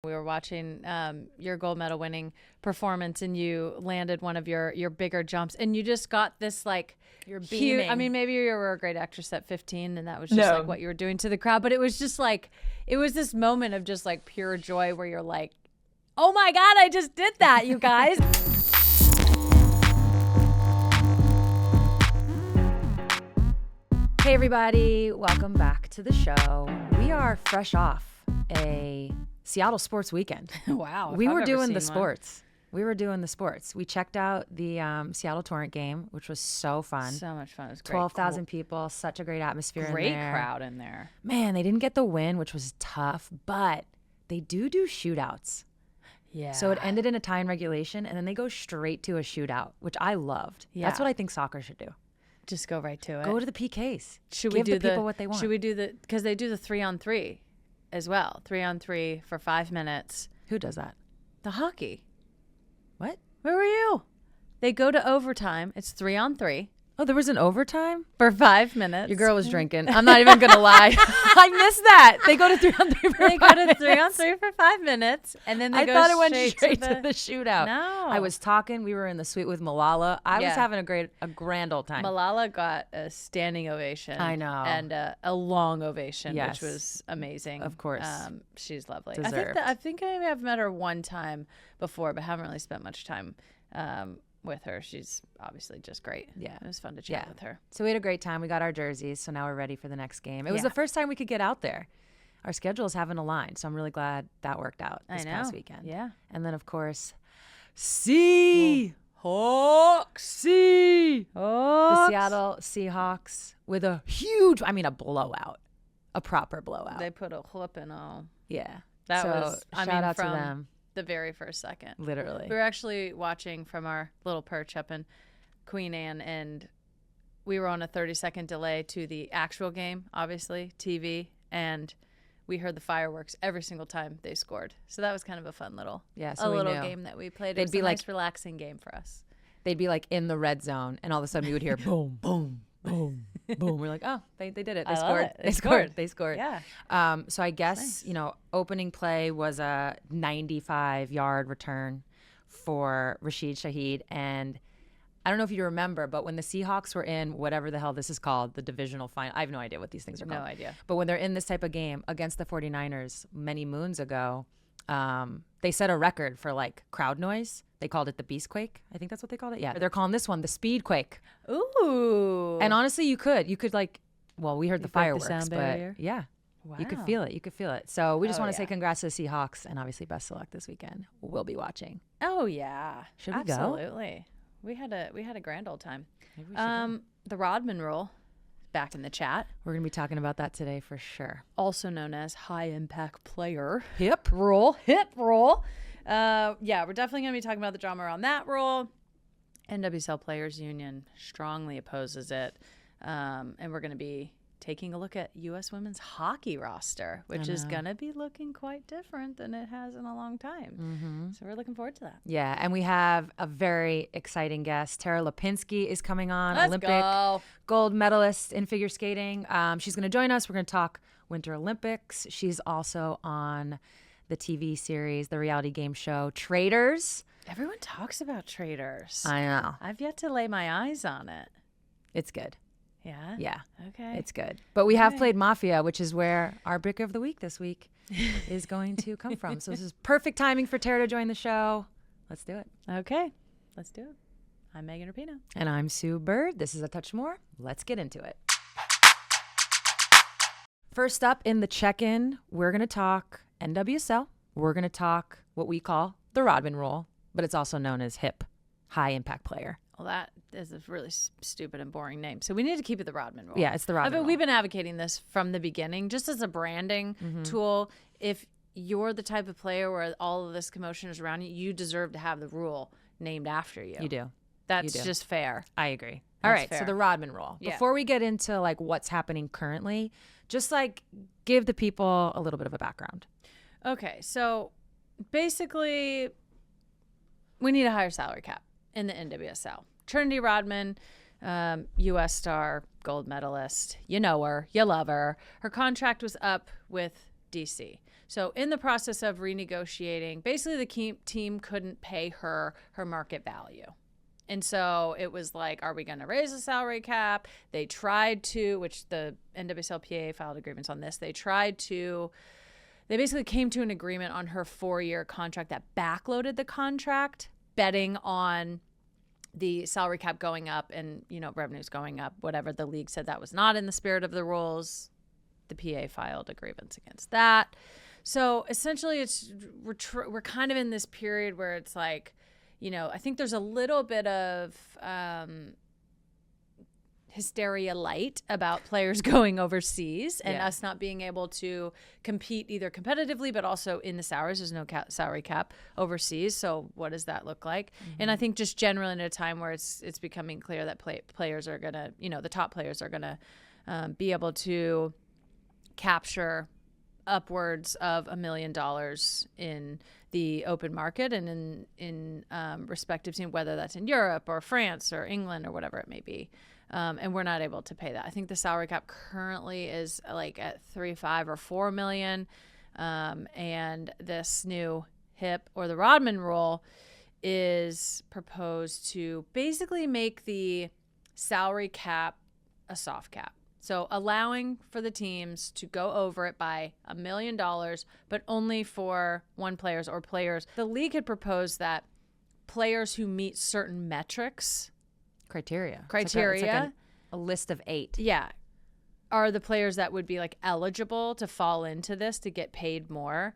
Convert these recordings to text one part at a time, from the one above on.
We were watching your gold medal winning performance, and you landed one of your bigger jumps, and you just got this like You're beaming. cute. I mean, maybe you were a great actress at 15, and that was just like what you were doing to the crowd. But it was just like, it was this moment of just like pure joy where you're like, oh my God, I just did that, you guys. Hey everybody, welcome back to the show. We are fresh off a Seattle sports weekend. Wow. We were doing the sports. We checked out the Seattle Torrent game, which was so fun. So much fun. It was great. 12,000 people, such a great atmosphere in there. Great crowd in there. Man, they didn't get the win, which was tough, but they do shootouts. Yeah. So it ended in a tie in regulation, and then they go straight to a shootout, which I loved. Yeah. That's what I think soccer should do. Just go right to it. Go to the PKs. Should Give we do the people what they want. Should we do because they do the 3-on-3 as well. 3-on-3 for 5 minutes. Who does that? The hockey. What? Where were you? They go to overtime. It's 3-on-3 Oh, there was an overtime? for 5 minutes. Your girl was drinking. I'm not even going to lie. I missed that. They go to 3-on-3 for They go 5 to minutes. 3-on-3 for 5 minutes, and then they I go thought it went straight to the shootout. No. I was talking. We were in the suite with Malala. I was Yeah. having a grand old time. Malala got a standing ovation. I know. And a long ovation, Yes. which was amazing. Of course. She's lovely. Deserved. I think I may have met her one time before, but haven't really spent much time with her. She's obviously just great. Yeah. It was fun to chat with her. So we had a great time. We got our jerseys, so now we're ready for the next game. It was Yeah. the first time we could get out there. Our schedules haven't aligned, so I'm really glad that worked out this past weekend. Yeah. And then, of course, Seahawks. The Seattle Seahawks with a huge, a blowout. A proper blowout. They put a whooping on. Yeah. That So, was, shout out to from them. the very first second. Literally. We were actually watching from our little perch up in Queen Anne, and we were on a 30-second delay to the actual game, obviously, TV, and we heard the fireworks every single time they scored. So that was kind of a fun little, game that we played. It was a nice, relaxing game for us. They'd be like in the red zone, and all of a sudden we would hear boom, boom, boom, boom. We're like, oh, they did it. They scored. They scored. Yeah. So I guess, opening play was a 95-yard return for Rashid Shaheed. And I don't know if you remember, but when the Seahawks were in whatever the hell this is called, the divisional final, I have no idea what these things are called. No idea. But when they're in this type of game against the 49ers many moons ago, they set a record for like crowd noise. They called it the Beastquake. I think that's what they called it. Yeah. They're calling this one the Speedquake. Ooh. And honestly, you could like, well, we heard the break the fireworks, sound but barrier? yeah, Wow. you could feel it. So we just Oh, want to say yeah. congrats to the Seahawks, and obviously best of luck this weekend. We'll be watching. Oh, yeah. Should we go? Absolutely. We had a grand old time. Maybe we should go. The Rodman rule, back in the chat, We're going to be talking about that today for sure. also known as high impact player Hip. rule. Yeah, we're definitely going to be talking about the drama around that rule. NWSL Players Union strongly opposes it. And we're going to be taking a look at U.S. women's hockey roster, which is going to be looking quite different than it has in a long time. Mm-hmm. So we're looking forward to that. Yeah, and we have a very exciting guest. Tara Lipinski is coming on, Let's Olympic go. gold medalist in figure skating. She's going to join us. We're going to talk Winter Olympics. She's also on the TV series, the reality game show Traitors. Everyone talks about Traitors. I know. I've yet to lay my eyes on it. It's good. Yeah? Yeah. Okay. It's good. But we have played Mafia, which is where our Bicker of the Week this week is going to come from. So this is perfect timing for Tara to join the show. Let's do it. Okay. Let's do it. I'm Megan Rapino. And I'm Sue Bird. This is A Touch More. Let's get into it. First up in the check-in, we're going to talk NWSL. We're going to talk what we call the Rodman rule, but it's also known as HIP, high impact player. Well, that is a really stupid and boring name. So we need to keep it the Rodman rule. Yeah, it's the Rodman rule. We've been advocating this from the beginning, just as a branding tool. If you're the type of player where all of this commotion is around you, you deserve to have the rule named after you. You do. That's You do. just fair. I agree. All That's right, fair. so the Rodman rule. Yeah. Before we get into like what's happening currently, just like give the people a little bit of a background. Okay, so basically, we need a higher salary cap in the NWSL. Trinity Rodman, U.S. star, gold medalist. You know her. You love her. Her contract was up with D.C. So in the process of renegotiating, basically the team couldn't pay her market value. And so it was like, are we going to raise the salary cap? They tried to, which the NWSL PA filed a grievance on this. They basically came to an agreement on her 4-year contract that backloaded the contract, betting on the salary cap going up and, revenues going up, whatever. The league said that was not in the spirit of the rules. The PA filed a grievance against that. So essentially we're kind of in this period where it's like, I think there's a little bit of hysteria light about players going overseas and us not being able to compete either competitively, but also in the salaries. There's no salary cap overseas. So what does that look like? And I think just generally in a time where it's becoming clear that players are going to, the top players are going to be able to capture upwards of $1 million in the open market and in respective team, whether that's in Europe or France or England or whatever it may be. And we're not able to pay that. I think the salary cap currently is like at $3.5 or $4 million. And this new HIP or the Rodman rule is proposed to basically make the salary cap a soft cap. So allowing for the teams to go over it by $1 million, but only for one players or players. The league had proposed that players who meet certain metrics, criteria, it's like a list of 8. Yeah, are the players that would be like eligible to fall into this to get paid more.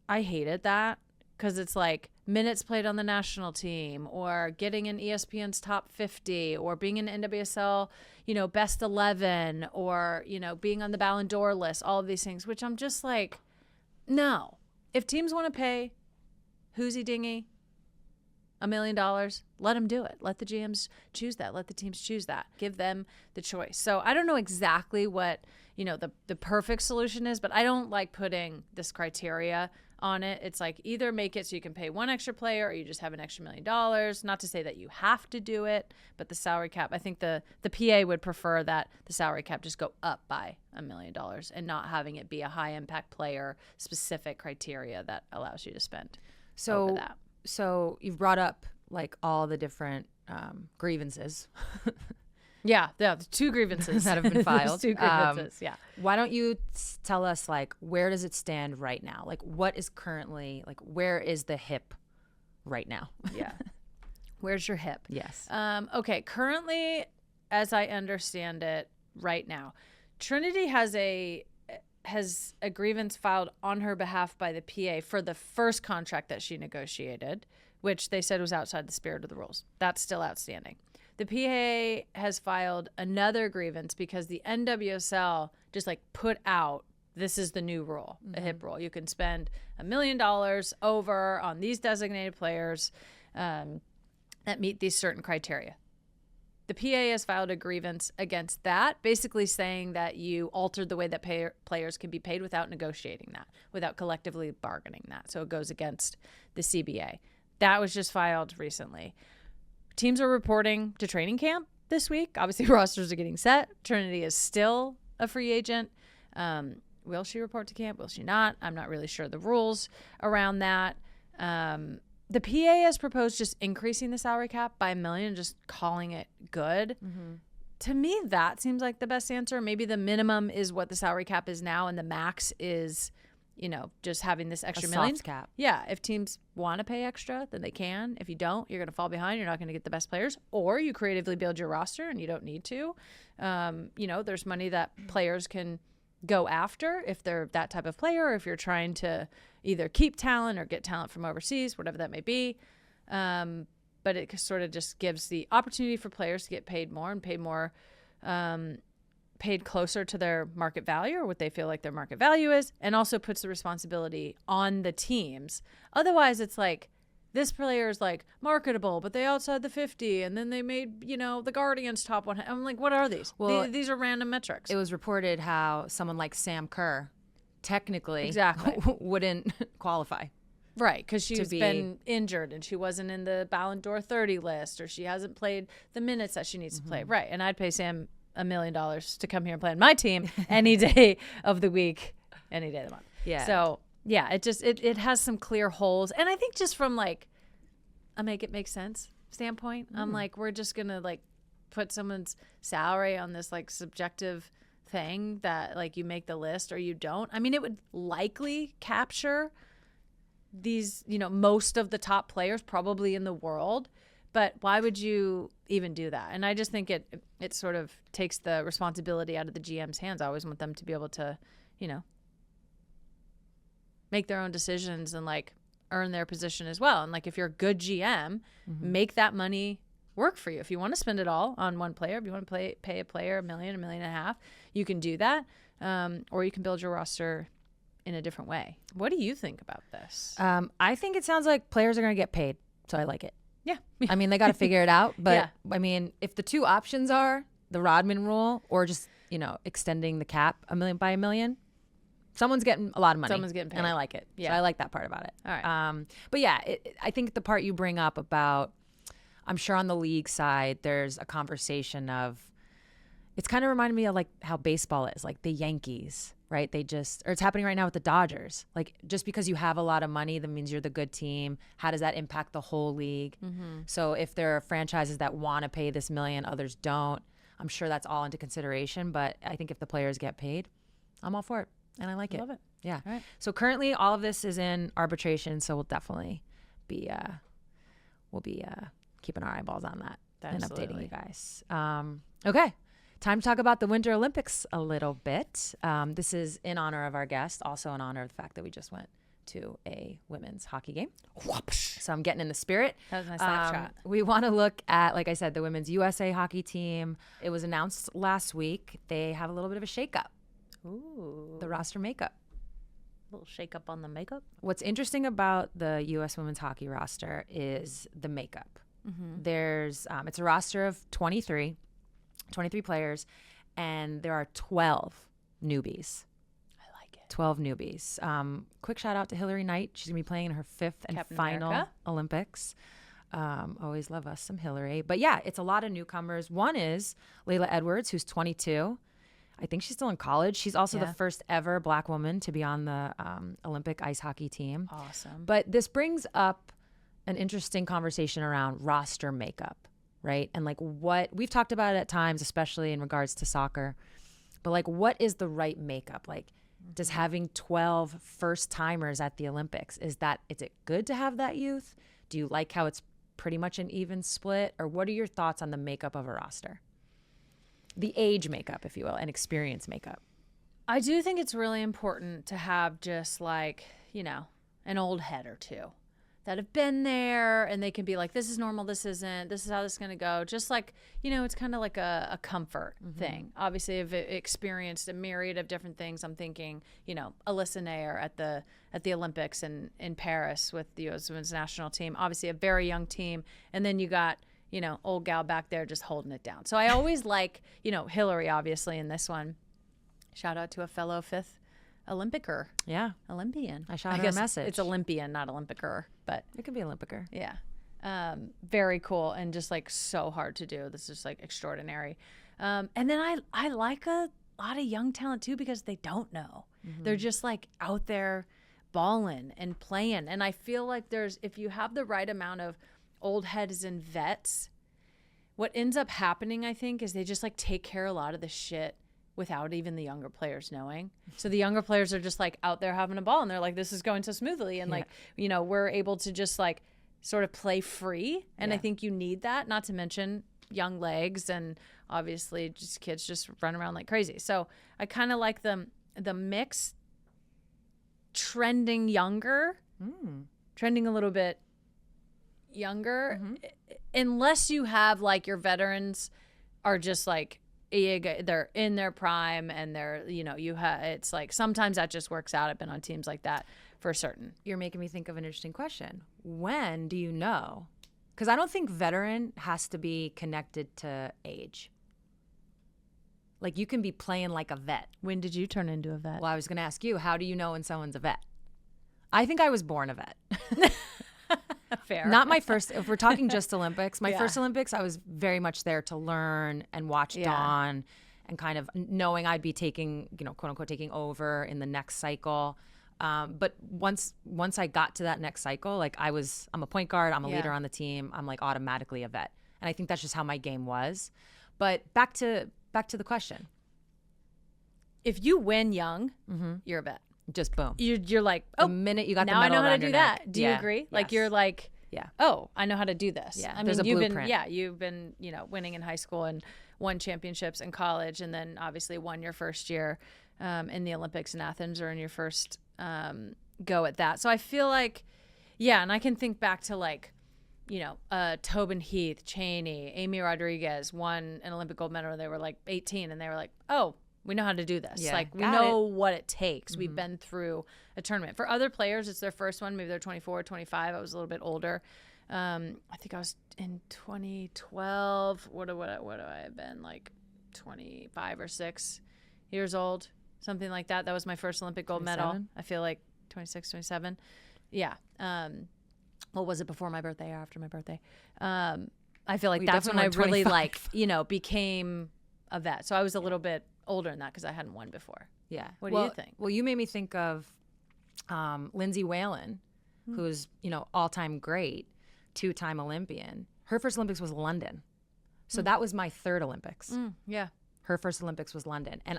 I hated that because it's like minutes played on the national team or getting in ESPN's top 50 or being in NWSL, best 11 or, being on the Ballon d'Or list, all of these things, which I'm just like, no. If teams want to pay Hoosie Dingy $1 million, let them do it. Let the GMs choose that. Let the teams choose that. Give them the choice. So I don't know exactly what, the perfect solution is, but I don't like putting this criteria on it. It's like either make it so you can pay one extra player or you just have an extra $1 million. Not to say that you have to do it, but the salary cap, I think the PA would prefer that the salary cap just go up by $1 million and not having it be a high impact player specific criteria that allows you to spend over that. So you've brought up like all the different grievances. Yeah, the 2 grievances that have been filed. 2 grievances, yeah. Why don't you tell us, like, where does it stand right now? Like, what is currently, like, where is the HIP right now? Yeah. Where's your HIP? Yes. Okay, currently, as I understand it right now, Trinity has a grievance filed on her behalf by the PA for the first contract that she negotiated, which they said was outside the spirit of the rules. That's still outstanding. The PA has filed another grievance because the NWSL just like put out, this is the new rule, a HIP rule. You can spend $1 million over on these designated players that meet these certain criteria. The PA has filed a grievance against that, basically saying that you altered the way that players can be paid without negotiating that, without collectively bargaining that. So it goes against the CBA. That was just filed recently. Teams are reporting to training camp this week. Obviously, rosters are getting set. Trinity is still a free agent. Will she report to camp? Will she not? I'm not really sure the rules around that. The PA has proposed just increasing the salary cap by $1 million and just calling it good. To me, that seems like the best answer. Maybe the minimum is what the salary cap is now, and the max is, just having this extra $1 million. Soft cap. Yeah, if teams want to pay extra, then they can. If you don't, you're going to fall behind. You're not going to get the best players. Or you creatively build your roster and you don't need to. There's money that players can go after if they're that type of player, or if you're trying to either keep talent or get talent from overseas, whatever that may be. But it sort of just gives the opportunity for players to get paid more and paid closer to their market value or what they feel like their market value is, and also puts the responsibility on the teams. Otherwise, it's like this player is like marketable, but they outside the 50, and then they made, the Guardians top 100. I'm like, what are these? Well, these are random metrics. It was reported how someone like Sam Kerr technically wouldn't qualify. Right, because she's been injured and she wasn't in the Ballon d'Or 30 list, or she hasn't played the minutes that she needs to play. Right, and I'd pay Sam $1 million to come here and play on my team any day of the week, any day of the month. Yeah. So yeah, it has some clear holes. And I think just from like a make it make sense standpoint, I'm like, we're just going to like put someone's salary on this like subjective thing that like you make the list or you don't. I mean, it would likely capture these, you know, most of the top players probably in the world, but why would you even do that? And I just think it sort of takes the responsibility out of the GM's hands. I always want them to be able to, you know, make their own decisions and like earn their position as well. And like if you're a good GM, make that money work for you. If you want to spend it all on one player, if you want to pay a player $1 million, $1.5 million, you can do that. Or you can build your roster in a different way. What do you think about this? I think it sounds like players are going to get paid, so I like it. Yeah. I mean, they got to figure it out. But Yeah. I mean, if the two options are the Rodman rule or just, you know, extending the cap $1 million by $1 million, someone's getting a lot of money. Someone's getting paid. And I like it. Yeah. So I like that part about it. All right. But yeah, I think the part you bring up about, I'm sure on the league side, there's a conversation of, it's kind of reminded me of like how baseball is, like the Yankees, right? Or it's happening right now with the Dodgers. Like just because you have a lot of money, that means you're the good team. How does that impact the whole league? So if there are franchises that want to pay this $1 million, others don't, I'm sure that's all into consideration. But I think if the players get paid, I'm all for it. And I like it. Love it. Yeah. All right. So currently all of this is in arbitration. So we'll definitely be, keeping our eyeballs on that and updating you guys. Okay. Time to talk about the Winter Olympics a little bit. This is in honor of our guest, also in honor of the fact that we just went to a women's hockey game. So I'm getting in the spirit. That was my snapshot. We want to look at, like I said, the women's USA hockey team. It was announced last week. They have a little bit of a shakeup. Ooh. The roster makeup. A little shake up on the makeup. What's interesting about the U.S. women's hockey roster is the makeup. There's it's a roster of 23 players, and there are 12 newbies. I like it. 12 newbies. Quick shout out to Hillary Knight. She's going to be playing in her 5th and Captain final America. Olympics. Always love us some Hillary. But yeah, it's a lot of newcomers. One is Layla Edwards, who's 22. I think she's still in college. She's also the first ever Black woman to be on the Olympic ice hockey team. Awesome. But this brings up an interesting conversation around roster makeup, right? And like what we've talked about it at times, especially in regards to soccer, but like what is the right makeup? Like does having 12 first timers at the Olympics, is it good to have that youth? Do you like how it's pretty much an even split? Or what are your thoughts on the makeup of a roster? The age makeup, if you will, and experience makeup. I do think it's really important to have just like, you know, an old head or two that have been there and they can be like, this is normal, this isn't, this is how this is going to go. Just like, you know, it's kind of like a comfort thing. Obviously, I've experienced a myriad of different things. I'm thinking, you know, Alyssa Nair at the Olympics in Paris with the U.S. women's national team. Obviously, a very young team. And then you got, you know, old gal back there just holding it down. So I always like, you know, Hillary, obviously, in this one. Shout out to a fellow 5th Olympicer. Yeah. Olympian. I shot her a message. It's Olympian, not Olympicer, but it could be Olympicer. yeah. Very cool and just like so hard to do. This is just like extraordinary. And then I like a lot of young talent too because they don't know. They're just like out there balling and playing. And I feel like if you have the right amount of old heads and vets, what ends up happening, I think, is they just like take care of a lot of the shit without even the younger players knowing. So the younger players are just like out there having a ball and they're like, this is going so smoothly. And like, you know, we're able to just like sort of play free. And I think you need that, not to mention young legs and obviously just kids just run around like crazy. So I kind of like the mix trending younger, trending a little bit younger, unless you have like your veterans are just like, they're in their prime and they're, you know, it's like sometimes that just works out. I've been on teams like that for certain. You're making me think of an interesting question. When do you know? Because I don't think veteran has to be connected to age. Like you can be playing like a vet. When did you turn into a vet? Well, I was going to ask you, how do you know when someone's a vet? I think I was born a vet. Fair. Not my first, if we're talking just Olympics, my first Olympics, I was very much there to learn and watch Dawn and kind of knowing I'd be taking, you know, quote unquote, taking over in the next cycle. But once I got to that next cycle, like I'm a point guard, I'm a leader on the team, I'm like automatically a vet. And I think that's just how my game was. But back to the question. If you win young, you're a vet. Just boom. You're like, oh, the minute you got now the I medal know how around to do your that. neck. Do you agree? Like you're like, oh, I know how to do this. Yeah, I there's mean, a blueprint. you've been, winning in high school and won championships in college, and then obviously won your first year in the Olympics in Athens, or in your first go at that. So I feel like, and I can think back to like, Tobin Heath, Cheney, Amy Rodriguez won an Olympic gold medal when they were like 18, and they were like, oh, we know how to do this. Yeah, like, we know what it takes. We've been through a tournament. For other players, it's their first one. Maybe they're 24, 25. I was a little bit older. I think I was in 2012. What do I have been? Like 25 or 6 years old, something like that. That was my first Olympic gold 27? medal. I feel like 26, 27. Yeah. What was it, before my birthday or after my birthday? I feel like that's when I really 25. became a vet. So I was a little bit older than that because I hadn't won before. Yeah. What do you think? Well, you made me think of Lindsay Whalen, who's, all-time great, 2-time Olympian. Her first Olympics was London. So that was my third Olympics. Yeah. Her first Olympics was London. And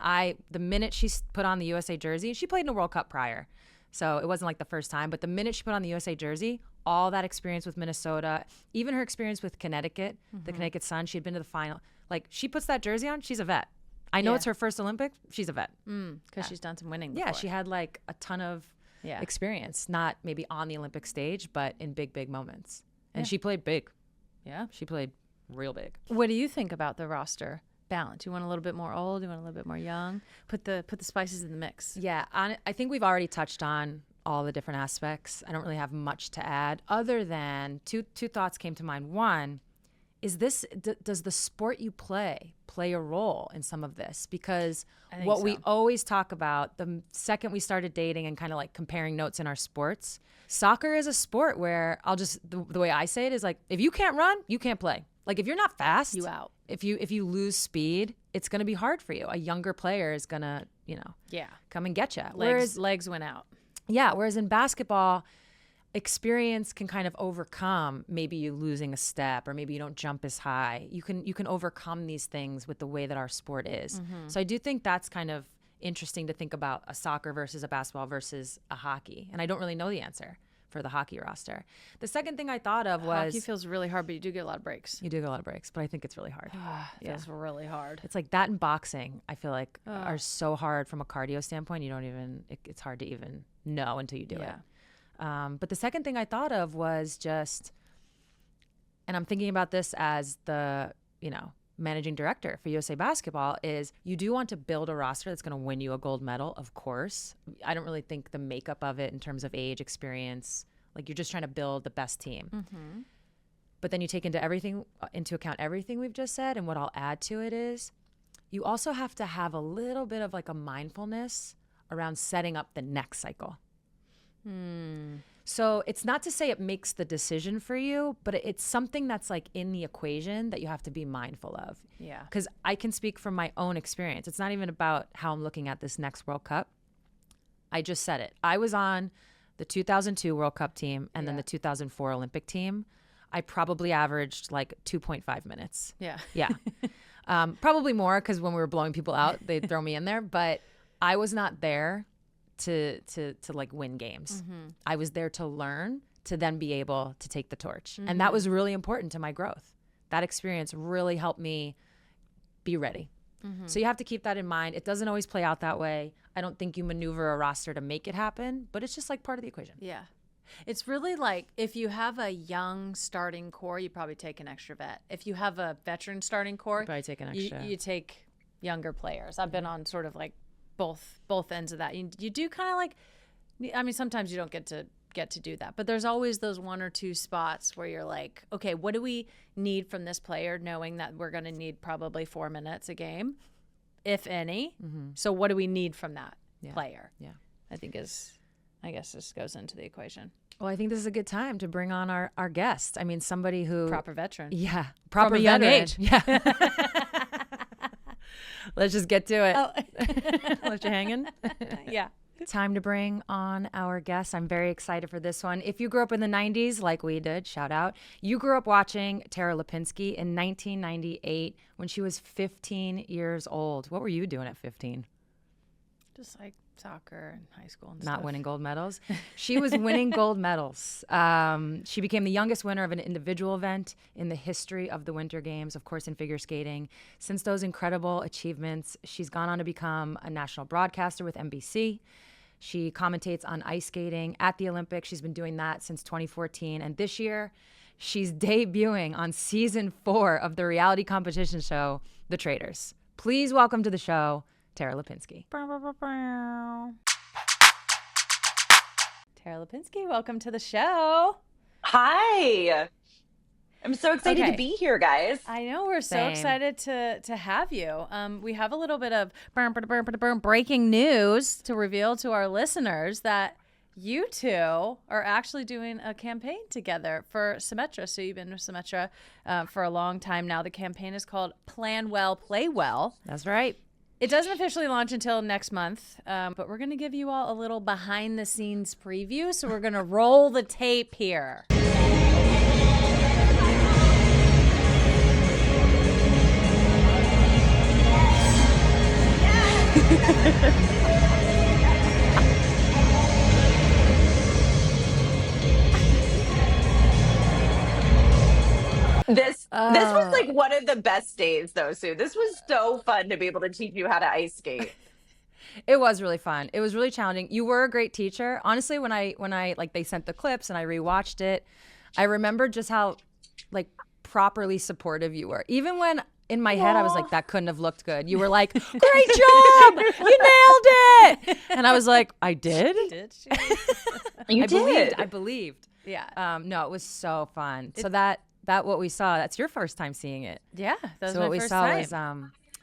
the minute she put on the USA jersey, she played in a World Cup prior, so it wasn't like the first time, but the minute she put on the USA jersey, all that experience with Minnesota, even her experience with Connecticut, the Connecticut Sun, she had been to the final. Like, she puts that jersey on, she's a vet. I know it's her first Olympics, she's a vet. Because she's done some winning before. Yeah, she had like a ton of experience, not maybe on the Olympic stage, but in big, big moments. And she played big. Yeah. She played real big. What do you think about the roster balance? You want a little bit more old? You want a little bit more young? Put the spices in the mix. Yeah, I think we've already touched on all the different aspects. I don't really have much to add other than two thoughts came to mind. One, is does the sport you play a role in some of this? Because what we always talk about, the second we started dating and kind of like comparing notes in our sports, soccer is a sport where the way I say it is like, if you can't run, you can't play. Like, if you're not fast, you out. If you lose speed, it's going to be hard for you. A younger player is going to, come and get you. Legs went out. Yeah. Whereas in basketball, experience can kind of overcome maybe you losing a step, or maybe you don't jump as high. You can overcome these things with the way that our sport is. So I do think that's kind of interesting to think about a soccer versus a basketball versus a hockey. And I don't really know the answer for the hockey roster. The second thing I thought of was... Hockey feels really hard, but you do get a lot of breaks. You do get a lot of breaks, but I think it's really hard. It feels really hard. It's like that, and boxing, I feel like, are so hard from a cardio standpoint. It's hard to even know until you do it. But the second thing I thought of was just, and I'm thinking about this as the, managing director for USA Basketball, is you do want to build a roster that's going to win you a gold medal, of course. I don't really think the makeup of it in terms of age, experience, like, you're just trying to build the best team. But then you take into account everything we've just said, and what I'll add to it is you also have to have a little bit of like a mindfulness around setting up the next cycle. So it's not to say it makes the decision for you, but it's something that's like in the equation that you have to be mindful of. Yeah. Because I can speak from my own experience. It's not even about how I'm looking at this next World Cup. I just said it. I was on the 2002 World Cup team and then the 2004 Olympic team. I probably averaged like 2.5 minutes. Yeah. Yeah. Probably more, because when we were blowing people out, they'd throw me in there. But I was not there to like win games. I was there to learn, to then be able to take the torch. And that was really important to my growth. That experience really helped me be ready. So you have to keep that in mind. It doesn't always play out that way. I don't think you maneuver a roster to make it happen, but it's just like part of the equation. Yeah. It's really like, if you have a young starting core, you probably take an extra vet. If you have a veteran starting core, You probably take an extra. you take younger players. I've been on sort of like both ends of that. You do kind of like, I mean, sometimes you don't get to do that, but there's always those one or two spots where you're like, okay, what do we need from this player, knowing that we're going to need probably 4 minutes a game, if any. So what do we need from that player? Yeah. I guess this goes into the equation. Well, I think this is a good time to bring on our guest. I mean, somebody who... Proper veteran. Yeah. Proper From a young veteran. age. Yeah. Let's just get to it. Oh. Left you hanging? Yeah. Time to bring on our guest. I'm very excited for this one. If you grew up in the 90s, like we did, shout out. You grew up watching Tara Lipinski in 1998 when she was 15 years old. What were you doing at 15? Just like soccer and high school and Not stuff. winning gold medals. She was winning gold medals. She became the youngest winner of an individual event in the history of the Winter Games, of course, in figure skating. Since those incredible achievements, she's gone on to become a national broadcaster with NBC. She commentates on ice skating at the Olympics. She's been doing that since 2014. And this year, she's debuting on season 4 of the reality competition show, The Traitors. Please welcome to the show, Tara Lipinski. Tara Lipinski, welcome to the show. Hi. I'm so excited Okay. to be here, guys. I know, we're so Same. excited to have you. We have a little bit of breaking news to reveal to our listeners that you two are actually doing a campaign together for Symetra. So you've been with Symetra for a long time now. The campaign is called Plan Well, Play Well. That's right. It doesn't officially launch until next month, but we're going to give you all a little behind-the-scenes preview. So we're going to roll the tape here. This was like one of the best days though, Sue. This was so fun to be able to teach you how to ice skate. It was really fun. It was really challenging. You were a great teacher. Honestly, when I like they sent the clips and I rewatched it, I remembered just how like properly supportive you were. Even when in my head I was like, that couldn't have looked good. You were like, great job! You nailed it! And I was like, I did? Did she? You did. I believed. Yeah. No, it was so fun. So that what we saw, that's your first time seeing it. Yeah. That was So my what we first saw time. was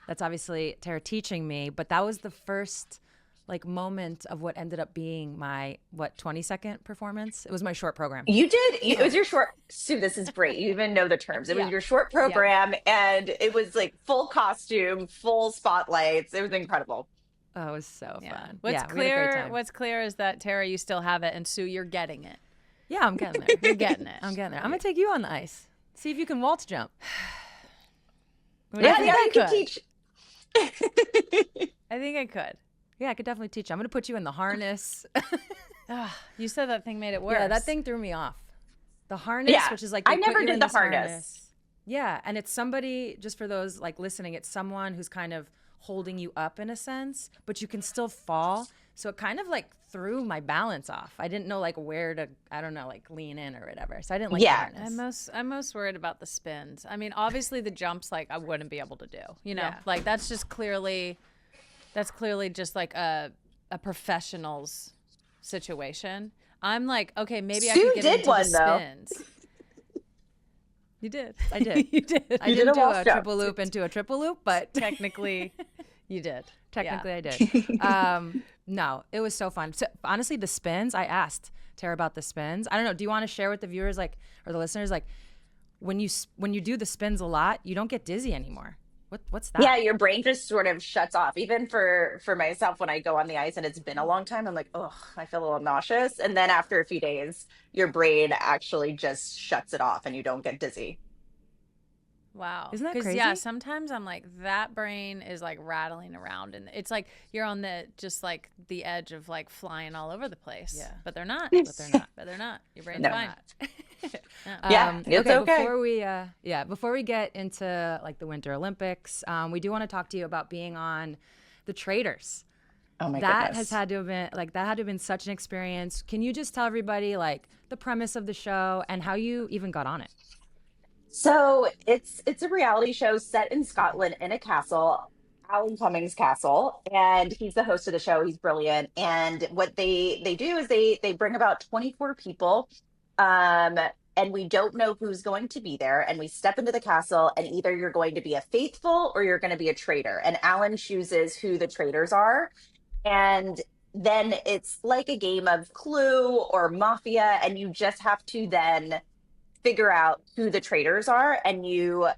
that's obviously Tara teaching me, but that was the first like moment of what ended up being my 20-second performance. It was my short program. You did. It was your short. Sue, this is great. You even know the terms. It was your short program, and it was like full costume, full spotlights. It was incredible. Oh, it was so fun. What's we had a great clear? time. What's clear is that Tara, you still have it, and Sue, you're getting it. Yeah, I'm getting there. You're getting it. I'm getting there. I'm gonna take you on the ice. See if you can waltz jump. Yeah, think I you can could. teach. I think I could. Yeah, I could definitely teach you. I'm gonna put you in the harness. You said that thing made it worse. Yeah, that thing threw me off. The harness, Yeah, which is like I they put never you did in the this harness. Yeah, and it's somebody, just for those like listening, it's someone who's kind of holding you up in a sense, but you can still fall. So it kind of like threw my balance off. I didn't know like where to, I don't know, like lean in or whatever. So I didn't like Yeah. the harness. I'm most worried about the spins. I mean, obviously the jumps, like I wouldn't be able to do. You know, Yeah. like that's clearly just like a professional's situation. I'm like, okay, maybe I Sue could get did into one, the though. spins. You did. I did. You did. I did didn't a do waltz a jump. triple loop into a triple loop, but Technically, you did. technically Yeah. I did. No, it was so fun. So honestly, the spins, I asked Tara about the spins. I don't know. Do you want to share with the viewers, like, or the listeners, like, when you do the spins a lot, you don't get dizzy anymore. What's that? Yeah, your brain just sort of shuts off. Even for myself, when I go on the ice and it's been a long time, I'm like, oh, I feel a little nauseous. And then after a few days, your brain actually just shuts it off and you don't get dizzy. Wow. Isn't that 'Cause, crazy? Yeah, sometimes I'm like, that brain is like rattling around and it's like you're on just like the edge of like flying all over the place. Yeah. But they're not. But they're not. But they're not. Your brain's No. fine. Yeah, it's okay. Before we get into like the Winter Olympics, we do want to talk to you about being on the Traitors. Oh my That goodness. has had to have been such an experience. Can you just tell everybody like the premise of the show and how you even got on it? So it's a reality show set in Scotland in a castle, Alan Cumming's castle, and he's the host of the show. He's brilliant. And what they do is they bring about 24 people, and we don't know who's going to be there. And we step into the castle, and either you're going to be a faithful or you're going to be a traitor. And Alan chooses who the traitors are. And then it's like a game of Clue or Mafia, and you just have to then figure out who the traitors are, and you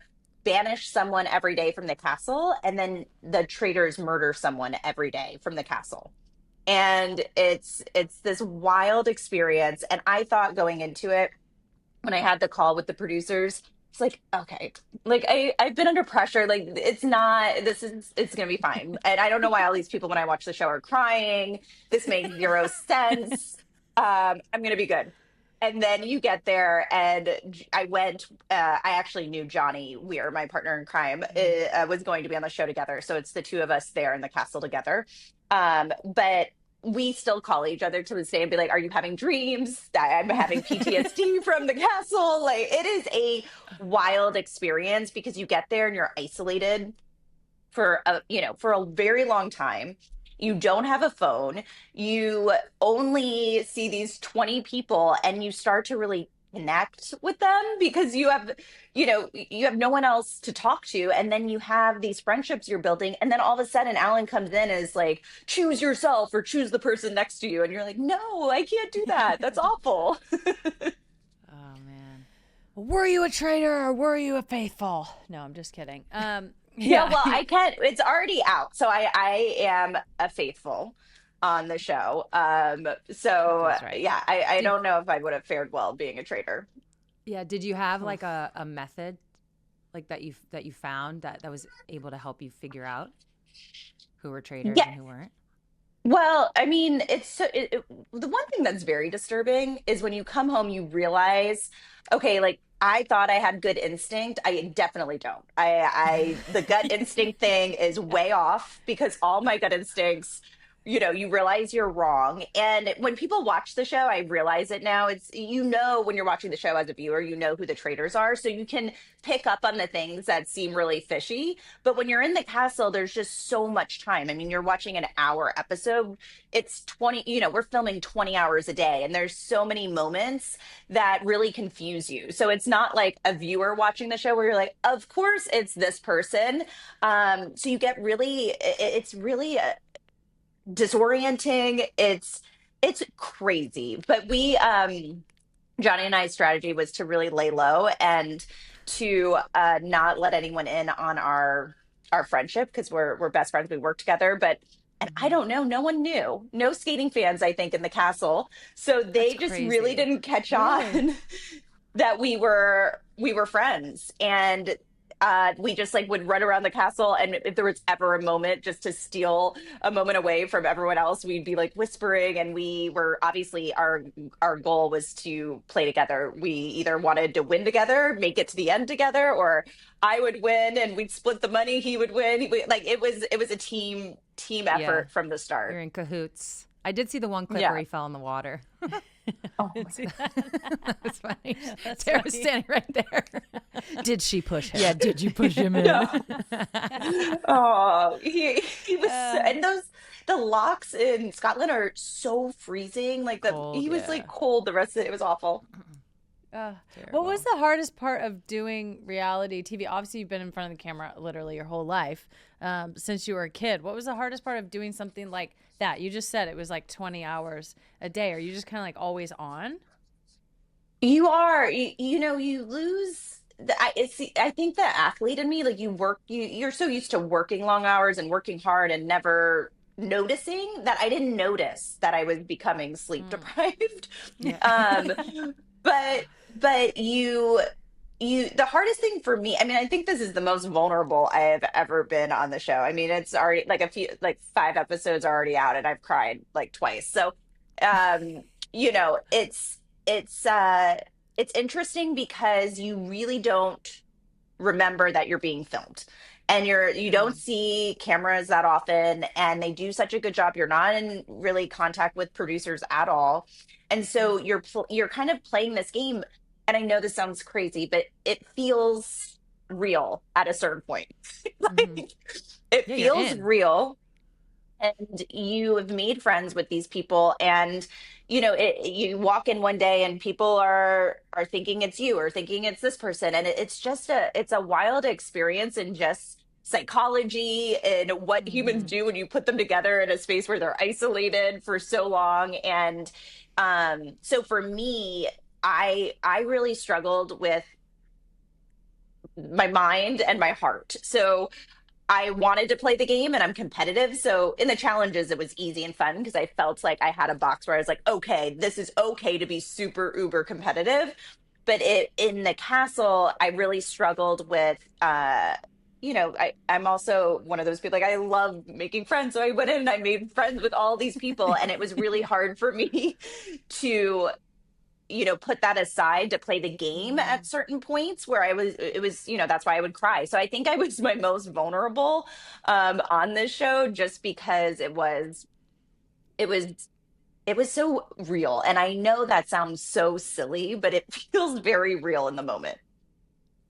banish someone every day from the castle, and then the traitors murder someone every day from the castle. And it's this wild experience. And I thought going into it, when I had the call with the producers, it's like, okay, like I've been under pressure. Like it's gonna be fine. And I don't know why all these people when I watch the show are crying. This makes zero sense. I'm gonna be good. And then you get there, and I went. I actually knew Johnny Weir, my partner in crime, was going to be on the show together. So it's the two of us there in the castle together. But we still call each other to this day and be like, "Are you having dreams? I'm having PTSD from the castle." Like it is a wild experience because you get there and you're isolated for for a very long time. You don't have a phone. You only see these 20 people and you start to really connect with them because you have no one else to talk to, and then you have these friendships you're building, and then all of a sudden Alan comes in and is like, choose yourself or choose the person next to you, and you're like, no, I can't do that. That's awful. Oh man. Were you a traitor or were you a faithful? No, I'm just kidding. Yeah, well, I can't. It's already out, so I am a faithful on the show. So That's right. yeah, I don't know if I would have fared well being a traitor. Yeah. Did you have like a method like that you found that was able to help you figure out who were traitors Yeah. and who weren't? Well, I mean, the one thing that's very disturbing is when you come home, you realize, okay, like I thought I had good instinct. I definitely don't. The gut instinct thing is way off because all my gut instincts, you realize you're wrong. And when people watch the show, I realize it now. It's, when you're watching the show as a viewer, you know who the traitors are. So you can pick up on the things that seem really fishy. But when you're in the castle, there's just so much time. I mean, you're watching an hour episode. It's 20, we're filming 20 hours a day, and there's so many moments that really confuse you. So it's not like a viewer watching the show where you're like, of course it's this person. So you get it's really disorienting. It's crazy. But Johnny and I's strategy was to really lay low and to not let anyone in on our friendship because we're best friends. We work together, but and I don't know, no one knew. No skating fans, I think, in the castle. So they That's just really crazy. didn't catch Really? on that we were friends. And we just like would run around the castle, and if there was ever a moment just to steal a moment away from everyone else, we'd be like whispering. And we were obviously our goal was to play together. We either wanted to win together, make it to the end together, or I would win and we'd split the money, he would win. Like it was a team Yeah. effort from the start. You're in cahoots. I did see the one clip Yeah. where he fell in the water. Oh my See God. That was funny. That's Tara was funny. standing right there. Did she push him? Yeah, did you push him in? Oh, he was and the locks in Scotland are so freezing. Like Cold, he was yeah. like cold the rest of it. It was awful. What was the hardest part of doing reality TV? Obviously, you've been in front of the camera literally your whole life since you were a kid. What was the hardest part of doing something like that? You just said it was like 20 hours a day. Are you just kind of like always on? You lose I think the athlete in me, like you're so used to working long hours and working hard and never noticing that I didn't notice that I was becoming sleep deprived. Yeah. But the hardest thing for me, I mean, I think this is the most vulnerable I have ever been on the show. I mean, it's already like 5 episodes are already out and I've cried like twice. So you know, it's interesting because you really don't remember that you're being filmed, and you don't see cameras that often, and they do such a good job. You're not in really contact with producers at all, and so you're kind of playing this game. And I know this sounds crazy, but it feels real at a certain point. Mhm. Like it Yeah, you're feels in. real, and you have made friends with these people. And you walk in one day and people are thinking it's you or thinking it's this person, and it's just it's a wild experience in just psychology and what humans Mhm. do when you put them together in a space where they're isolated for so long. And so for me, I really struggled with my mind and my heart. So I wanted to play the game and I'm competitive. So in the challenges, it was easy and fun because I felt like I had a box where I was like, okay, this is okay to be super uber competitive. But in the castle, I really struggled with, I'm also one of those people, like I love making friends. So I went in and I made friends with all these people. And it was really hard for me to put that aside to play the game at certain points where it was, that's why I would cry. So I think I was my most vulnerable on this show just because it was, it was so real. And I know that sounds so silly, but it feels very real in the moment.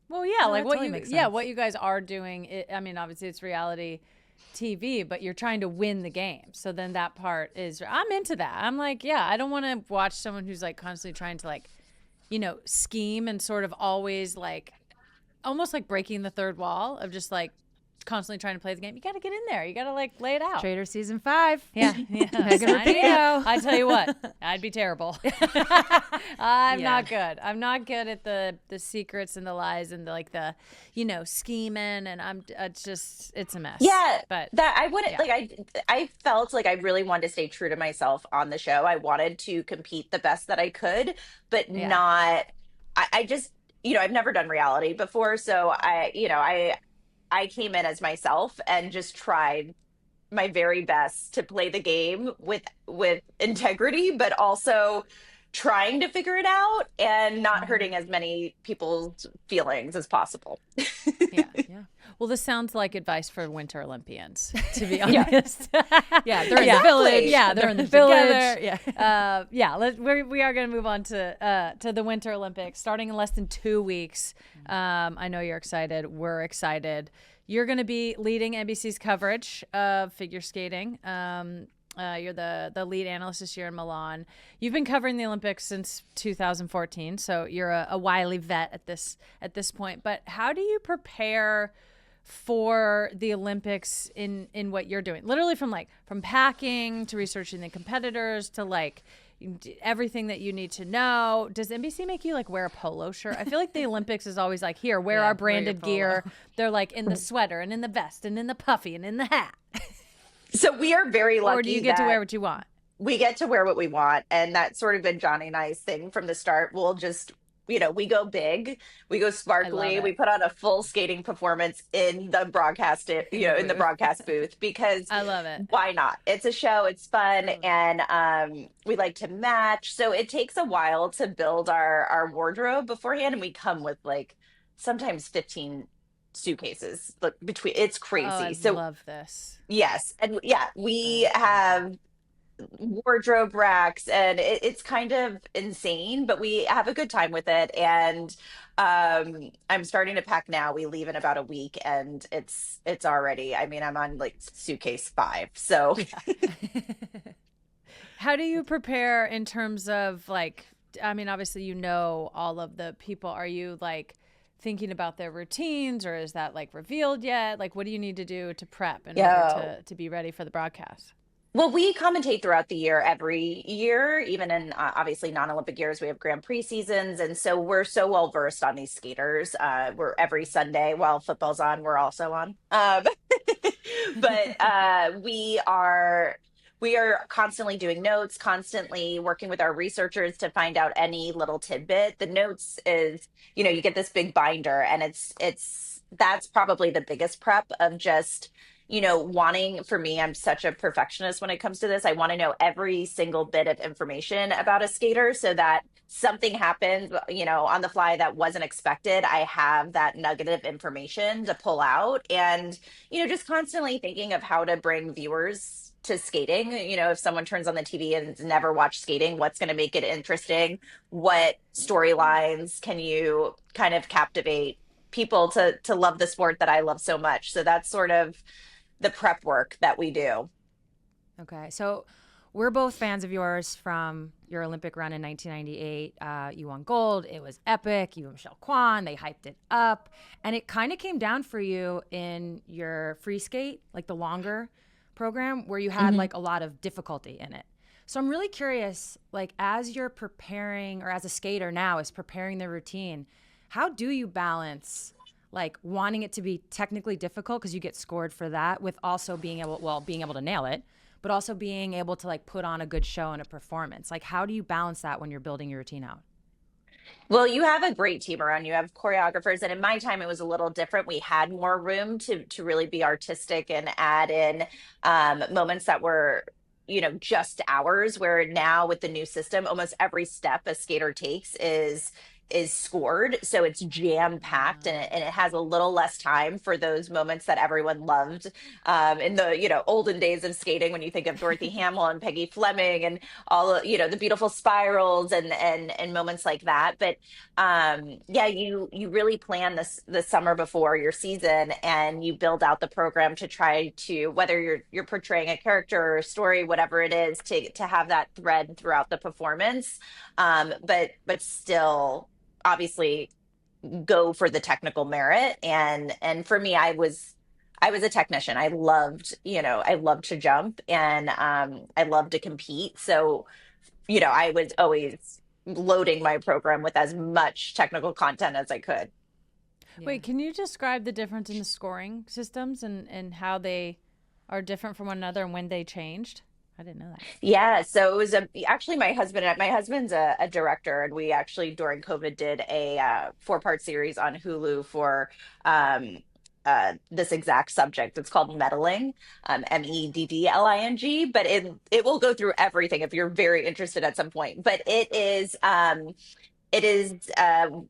Well, yeah, No, like that totally makes sense. what you guys are doing. I mean, obviously it's reality TV, but you're trying to win the game. So then that part is, I'm into that. I'm like, yeah, I don't want to watch someone who's like constantly trying to like, scheme and sort of always like, almost like breaking the third wall of just like constantly trying to play the game. You got to get in there. You got to like lay it out. Traitors season 5. Yeah. Megan Rapinoe. I tell you what, I'd be terrible. I'm not good. I'm not good at the secrets and the lies and the scheming, and it's a mess. Yeah, but that I wouldn't I felt like I really wanted to stay true to myself on the show. I wanted to compete the best that I could, but not. I just I've never done reality before, so I came in as myself and just tried my very best to play the game with integrity, but also trying to figure it out and not hurting as many people's feelings as possible. Yeah. Well, this sounds like advice for Winter Olympians, to be honest. Yeah, they're in the village. Yeah, they're in the village. We are going to move on to the Winter Olympics starting in less than 2 weeks. I know you're excited. We're excited. You're going to be leading NBC's coverage of figure skating. You're the lead analyst this year in Milan. You've been covering the Olympics since 2014, so you're a wily vet at this point. But how do you prepare for the Olympics in what you're doing? Literally from packing to researching the competitors to like everything that you need to know. Does NBC make you like wear a polo shirt? I feel like the Olympics is always like, here, wear our branded gear. They're like in the sweater and in the vest and in the puffy and in the hat. So we are very lucky. Or do you get to wear what you want? We get to wear what we want. And that's sort of been Johnny and I's thing from the start. We'll just, we go big, we go sparkly, we put on a full skating performance in the broadcast, in the broadcast booth because I love it. Why not? It's a show, it's fun, and we like to match. So it takes a while to build our wardrobe beforehand, and we come with like sometimes 15 suitcases between. It's crazy. I love this. Yes, and we have wardrobe racks, and it's kind of insane, but we have a good time with it. And I'm starting to pack now. We leave in about a week, and it's already. I mean, I'm on like suitcase 5. So, how do you prepare in terms of like? I mean, obviously, all of the people. Are you like thinking about their routines, or is that like revealed yet? Like, what do you need to do to prep in order to be ready for the broadcast? Well, we commentate throughout the year, every year, even in obviously non-Olympic years, we have Grand Prix seasons. And so we're so well versed on these skaters. We're every Sunday while football's on, we're also on. But we are constantly doing notes, constantly working with our researchers to find out any little tidbit. The notes is, you get this big binder, and that's probably the biggest prep of just, for me, I'm such a perfectionist when it comes to this. I want to know every single bit of information about a skater so that something happens, on the fly that wasn't expected. I have that nugget of information to pull out, and, just constantly thinking of how to bring viewers to skating. If someone turns on the TV and has never watched skating, what's going to make it interesting? What storylines can you kind of captivate people to love the sport that I love so much? So that's sort of the prep work that we do. Okay. So we're both fans of yours from your Olympic run in 1998. You won gold. It was epic. You and Michelle Kwan, they hyped it up. And it kind of came down for you in your free skate, like the longer program, where you had like a lot of difficulty in it. So I'm really curious, like as you're preparing, or as a skater now is preparing the routine, how do you balance like wanting it to be technically difficult because you get scored for that, with also being able to nail it, but also being able to like put on a good show and a performance? Like, how do you balance that when you're building your routine out? Well, you have a great team around you. You have choreographers, and in my time, it was a little different. We had more room to really be artistic and add in moments that were, just ours. Where now with the new system, almost every step a skater takes is scored, so it's jam packed, and it has a little less time for those moments that everyone loved in the olden days of skating, when you think of Dorothy Hamill and Peggy Fleming and all the beautiful spirals and moments like that. But yeah, you really plan this the summer before your season, and you build out the program to try to, whether you're portraying a character or a story, whatever it is, to have that thread throughout the performance, but still obviously go for the technical merit. And for me, I was a technician. I loved to jump, and I loved to compete. So I was always loading my program with as much technical content as I could. Yeah. Wait, can you describe the difference in the scoring systems and how they are different from one another and when they changed? I didn't know that. Yeah, so it was actually my husband's a director, and we actually during COVID did a 4-part series on Hulu for this exact subject. It's called Meddling, Meddling, but it will go through everything if you're very interested at some point. But it is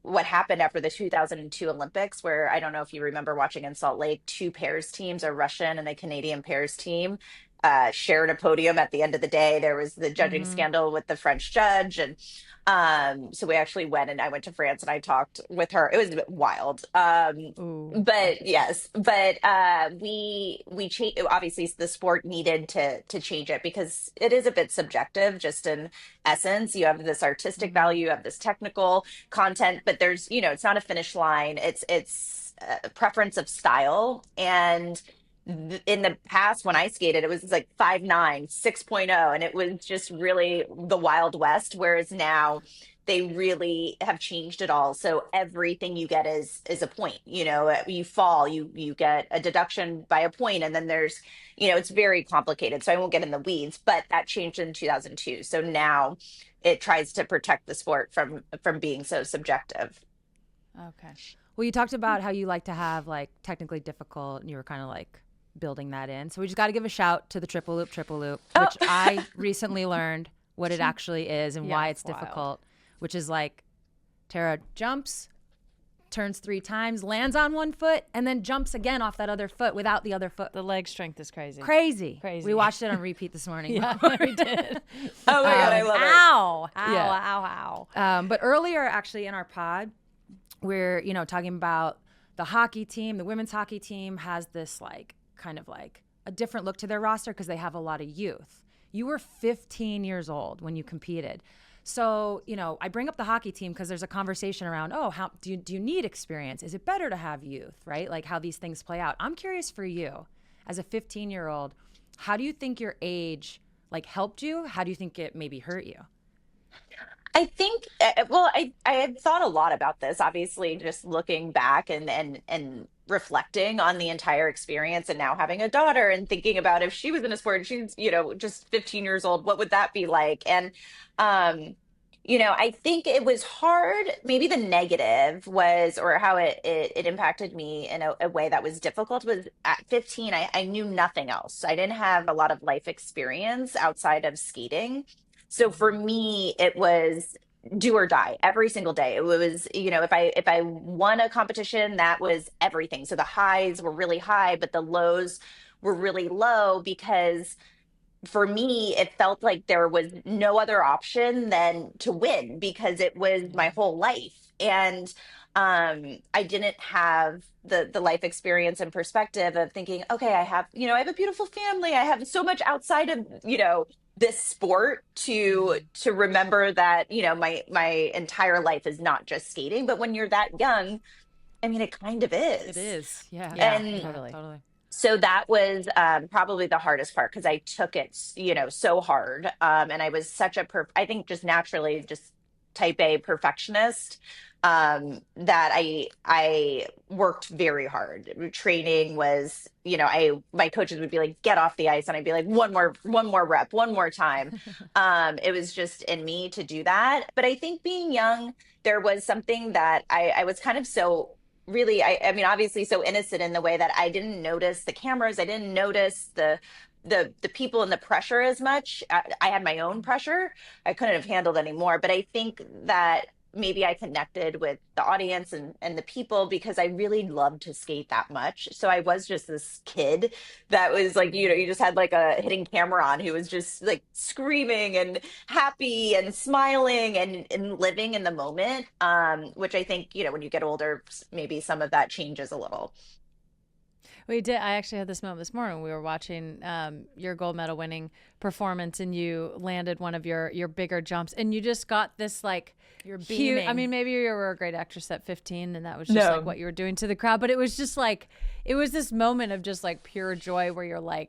what happened after the 2002 Olympics, where I don't know if you remember watching in Salt Lake, two pairs teams, a Russian and a Canadian pairs team, shared a podium at the end of the day. There was the judging Mm-hmm. scandal with the French judge. And so we actually went, and I went to France and I talked with her. It was a bit wild. Ooh. But yes, but we changed. Obviously, the sport needed to change it because it is a bit subjective, just in essence. You have this artistic Mm-hmm. value, you have this technical content, but there's, it's not a finish line. It's a preference of style. And in the past, when I skated, it was like 5'9", 6.0, and it was just really the Wild West. Whereas now they really have changed it all. So everything you get is a point. You fall, you get a deduction by a point, and then there's, it's very complicated. So I won't get in the weeds, but that changed in 2002. So now it tries to protect the sport from being so subjective. Okay. Well, you talked about how you like to have like technically difficult, and you were kind of like building that in. So we just got to give a shout to the triple loop, which I recently learned what it actually is and why it's wild. difficult, which is like Tara jumps, turns 3 times, lands on one foot, and then jumps again off that other foot without the other foot. The leg strength is crazy. Crazy. Crazy. We watched it on repeat this morning. Yeah, we did. Oh my God, I love it. Ow. Ow, Yeah. ow, ow. But earlier, actually, in our pod, we're talking about the hockey team. The women's hockey team has this like kind of like a different look to their roster because they have a lot of youth. You were 15 years old when you competed. So, I bring up the hockey team because there's a conversation around, how do you need experience? Is it better to have youth, right? Like how these things play out. I'm curious for you as a 15-year-old, how do you think your age like helped you? How do you think it maybe hurt you? I think, well, I have thought a lot about this, obviously, just looking back and reflecting on the entire experience, and now having a daughter and thinking about if she was in a sport and she's, just 15 years old, what would that be like? And, I think it was hard. Maybe the negative was, or how it impacted me in a way that was difficult, was at 15, I knew nothing else. I didn't have a lot of life experience outside of skating. So for me, it was do or die every single day. It was, if I won a competition, that was everything. So the highs were really high, but the lows were really low, because for me, it felt like there was no other option than to win, because it was my whole life. And I didn't have the life experience and perspective of thinking, okay, I have a beautiful family. I have so much outside of, this sport to remember that, my entire life is not just skating. But when you're that young, I mean, it kind of is. It is. Yeah. And Totally. so that was probably the hardest part, because I took it, so hard. And I was such I think just naturally just type A perfectionist. that I worked very hard. Training was, my coaches would be like, get off the ice, and I'd be like, one more rep, one more time. It was just in me to do that. But I think being young, there was something that I was kind of so really, I mean, obviously so innocent in the way that I didn't notice the cameras, I didn't notice the people and the pressure as much. I had my own pressure. I couldn't have handled anymore. But I think that maybe I connected with the audience and the people because I really loved to skate that much. So I was just this kid that was like, you just had like a hidden camera on who was just like screaming and happy and smiling and living in the moment. Which I think, when you get older, maybe some of that changes a little. We did. I actually had this moment this morning. We were watching your gold medal winning performance, and you landed one of your bigger jumps, and you just got this like You're huge. beaming. I mean, maybe you were a great actress at 15, and that was just like what you were doing to the crowd. But it was just like it was this moment of just like pure joy where you're like,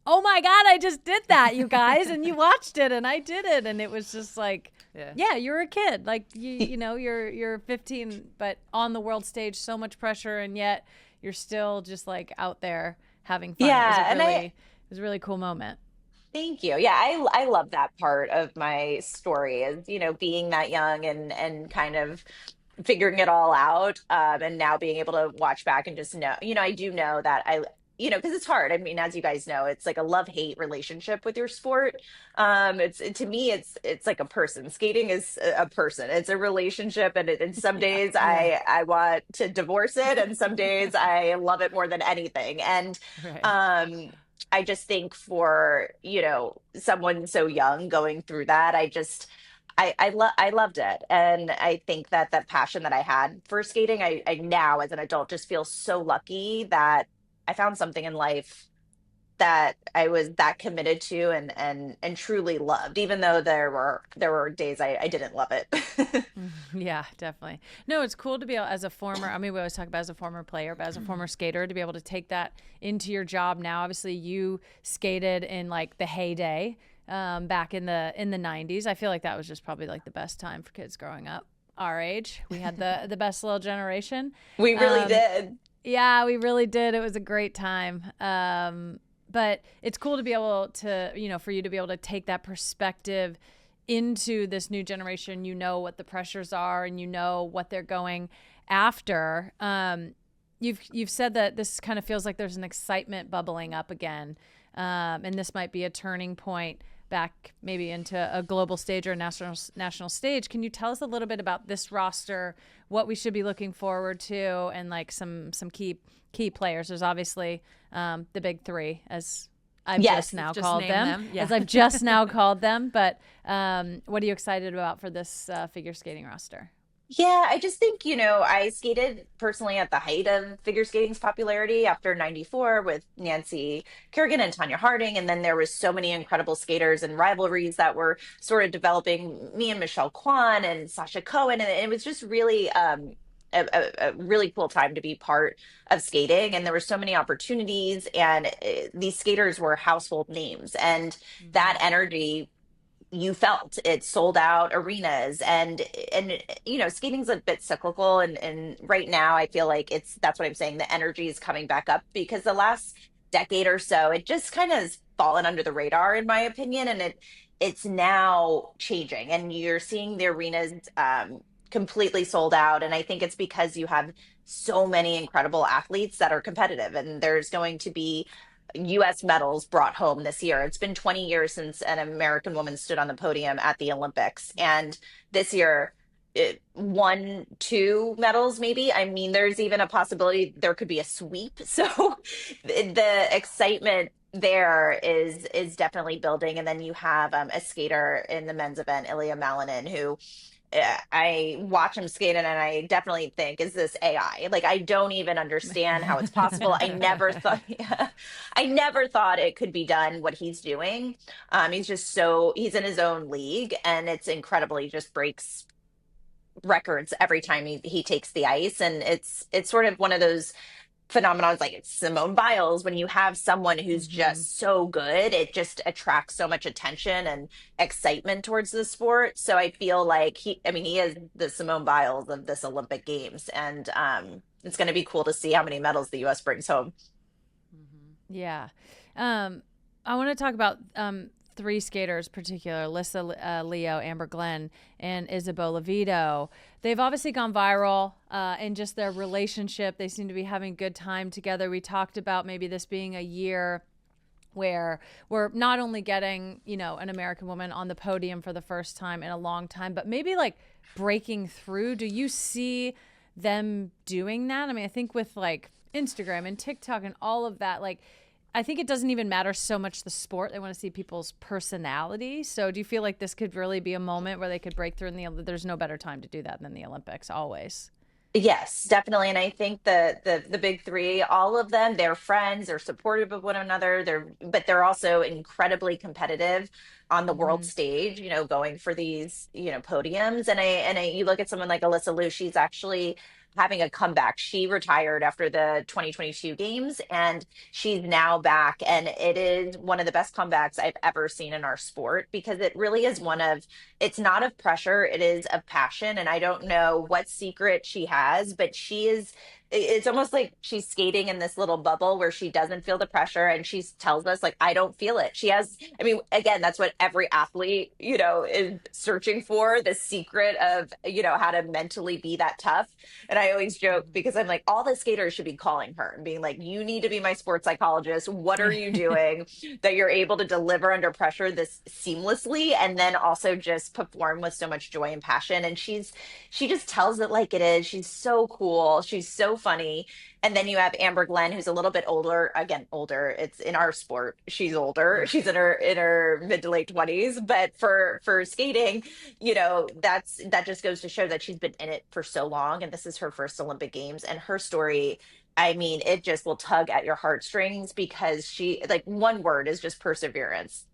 oh my God, I just did that, you guys, and you watched it, and I did it, and it was just like, yeah, you're a kid, like you're 15, but on the world stage, so much pressure, and yet you're still just like out there having fun. Yeah, It was a really cool moment. thank you. Yeah, I love that part of my story is, being that young and kind of figuring it all out. And now being able to watch back and just know, I do know that because it's hard. I mean, as you guys know, it's like a love-hate relationship with your sport. To me, it's like a person. Skating is a person. It's a relationship, and some days I want to divorce it, and some days I love it more than anything. And Right. I just think for, someone so young going through that, I loved it. And I think that that passion that I had for skating, I now as an adult just feel so lucky that I found something in life that I was that committed to and truly loved, even though there were days I didn't love it. Yeah, definitely. No, it's cool to be able, as a former, I mean, we always talk about as a former player, but as a former skater, to be able to take that into your job now. Obviously, you skated in like the heyday back in the 90s. I feel like that was just probably like the best time for kids growing up our age. We had the best little generation. We really did. Yeah, we really did. It was a great time. But it's cool to be able to, for you to be able to take that perspective into this new generation. You know what the pressures are, and you know what they're going after. You've said that this kind of feels like there's an excitement bubbling up again, and this might be a turning point back maybe into a global stage or a national stage. Can you tell us a little bit about this roster, what we should be looking forward to, and like some key players? There's obviously the big three, as I've just now called them. Yeah. As I've just now called them. But what are you excited about for this figure skating roster? Yeah, I just think, I skated personally at the height of figure skating's popularity after 94 with Nancy Kerrigan and Tanya Harding. And then there was so many incredible skaters and rivalries that were sort of developing, me and Michelle Kwan and Sasha Cohen. And it was just really a really cool time to be part of skating. And there were so many opportunities, and these skaters were household names. And that energy you felt it sold out arenas, and skating's a bit cyclical, and right now I feel like that's what I'm saying, the energy is coming back up because the last decade or so it just kind of has fallen under the radar in my opinion, and it's now changing, and you're seeing the arenas completely sold out, and I think it's because you have so many incredible athletes that are competitive, and there's going to be US medals brought home this year. It's been 20 years since an American woman stood on the podium at the Olympics. And this year, one, two medals, maybe. I mean, there's even a possibility there could be a sweep. So the excitement there is definitely building. And then you have a skater in the men's event, Ilya Malinin, who I watch him skate and I definitely think, is this AI? Like, I don't even understand how it's possible. I never thought, I never thought it could be done what he's doing. He's in his own league, and it's incredible. He just breaks records every time he takes the ice. And it's sort of one of those phenomenons like it's Simone Biles, when you have someone who's just so good, it just attracts so much attention and excitement towards the sport. So I feel like he is the Simone Biles of this Olympic Games, and it's going to be cool to see how many medals the U.S. brings home. Yeah. I want to talk about three skaters, particular Lissa Leo, Amber Glenn, and Isabeau Levito. They've obviously gone viral in just their relationship. They seem to be having a good time together. We talked about maybe this being a year where we're not only getting, an American woman on the podium for the first time in a long time, but maybe like breaking through. Do you see them doing that? I mean, I think with like Instagram and TikTok and all of that, like, I think it doesn't even matter so much the sport. They want to see people's personality. So do you feel like this could really be a moment where they could break through there's no better time to do that than the Olympics always? Yes, definitely. And I think the big three, all of them, they're friends, they're supportive of one another, but they're also incredibly competitive on the world stage, going for these, podiums. And you look at someone like Alyssa Liu, she's actually having a comeback. She retired after the 2022 games, and she's now back. And it is one of the best comebacks I've ever seen in our sport, because it really is it's not of pressure, it is of passion. And I don't know what secret she has, but it's almost like she's skating in this little bubble where she doesn't feel the pressure, and she tells us like, I don't feel it. I mean, again, that's what every athlete, is searching for, the secret of, how to mentally be that tough. And I always joke, because I'm like, all the skaters should be calling her and being like, you need to be my sports psychologist. What are you doing that you're able to deliver under pressure this seamlessly, and then also just perform with so much joy and passion? And she just tells it like it is. She's so cool. She's so funny. And then you have Amber Glenn, who's a little bit older. Again, older. It's in our sport. She's older. She's in her mid to late 20s. But for skating, that just goes to show that she's been in it for so long. And this is her first Olympic Games. And her story, I mean, it just will tug at your heartstrings, because like, one word is just perseverance.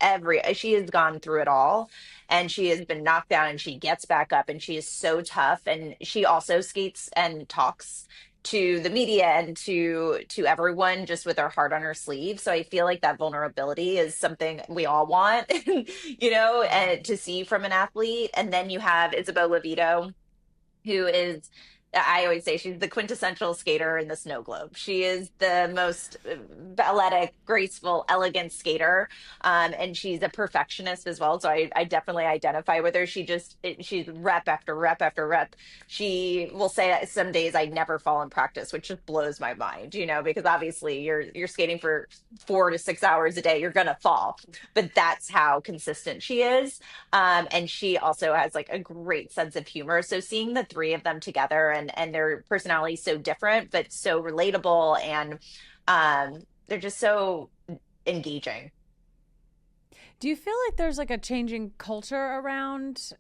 She has gone through it all, and she has been knocked down, and she gets back up, and she is so tough. And she also skates and talks to the media and to everyone just with her heart on her sleeve. So I feel like that vulnerability is something we all want, and to see from an athlete. And then you have Isabeau Levito, who is, I always say, she's the quintessential skater in the snow globe. She is the most athletic, graceful, elegant skater. And she's a perfectionist as well. So I definitely identify with her. She's rep after rep after rep. She will say that some days I never fall in practice, which just blows my mind, because obviously you're skating for 4 to 6 hours a day. You're going to fall, but that's how consistent she is. And she also has like a great sense of humor. So seeing the three of them together, and their personalities so different but so relatable, and they're just so engaging. Do you feel like there's like a changing culture around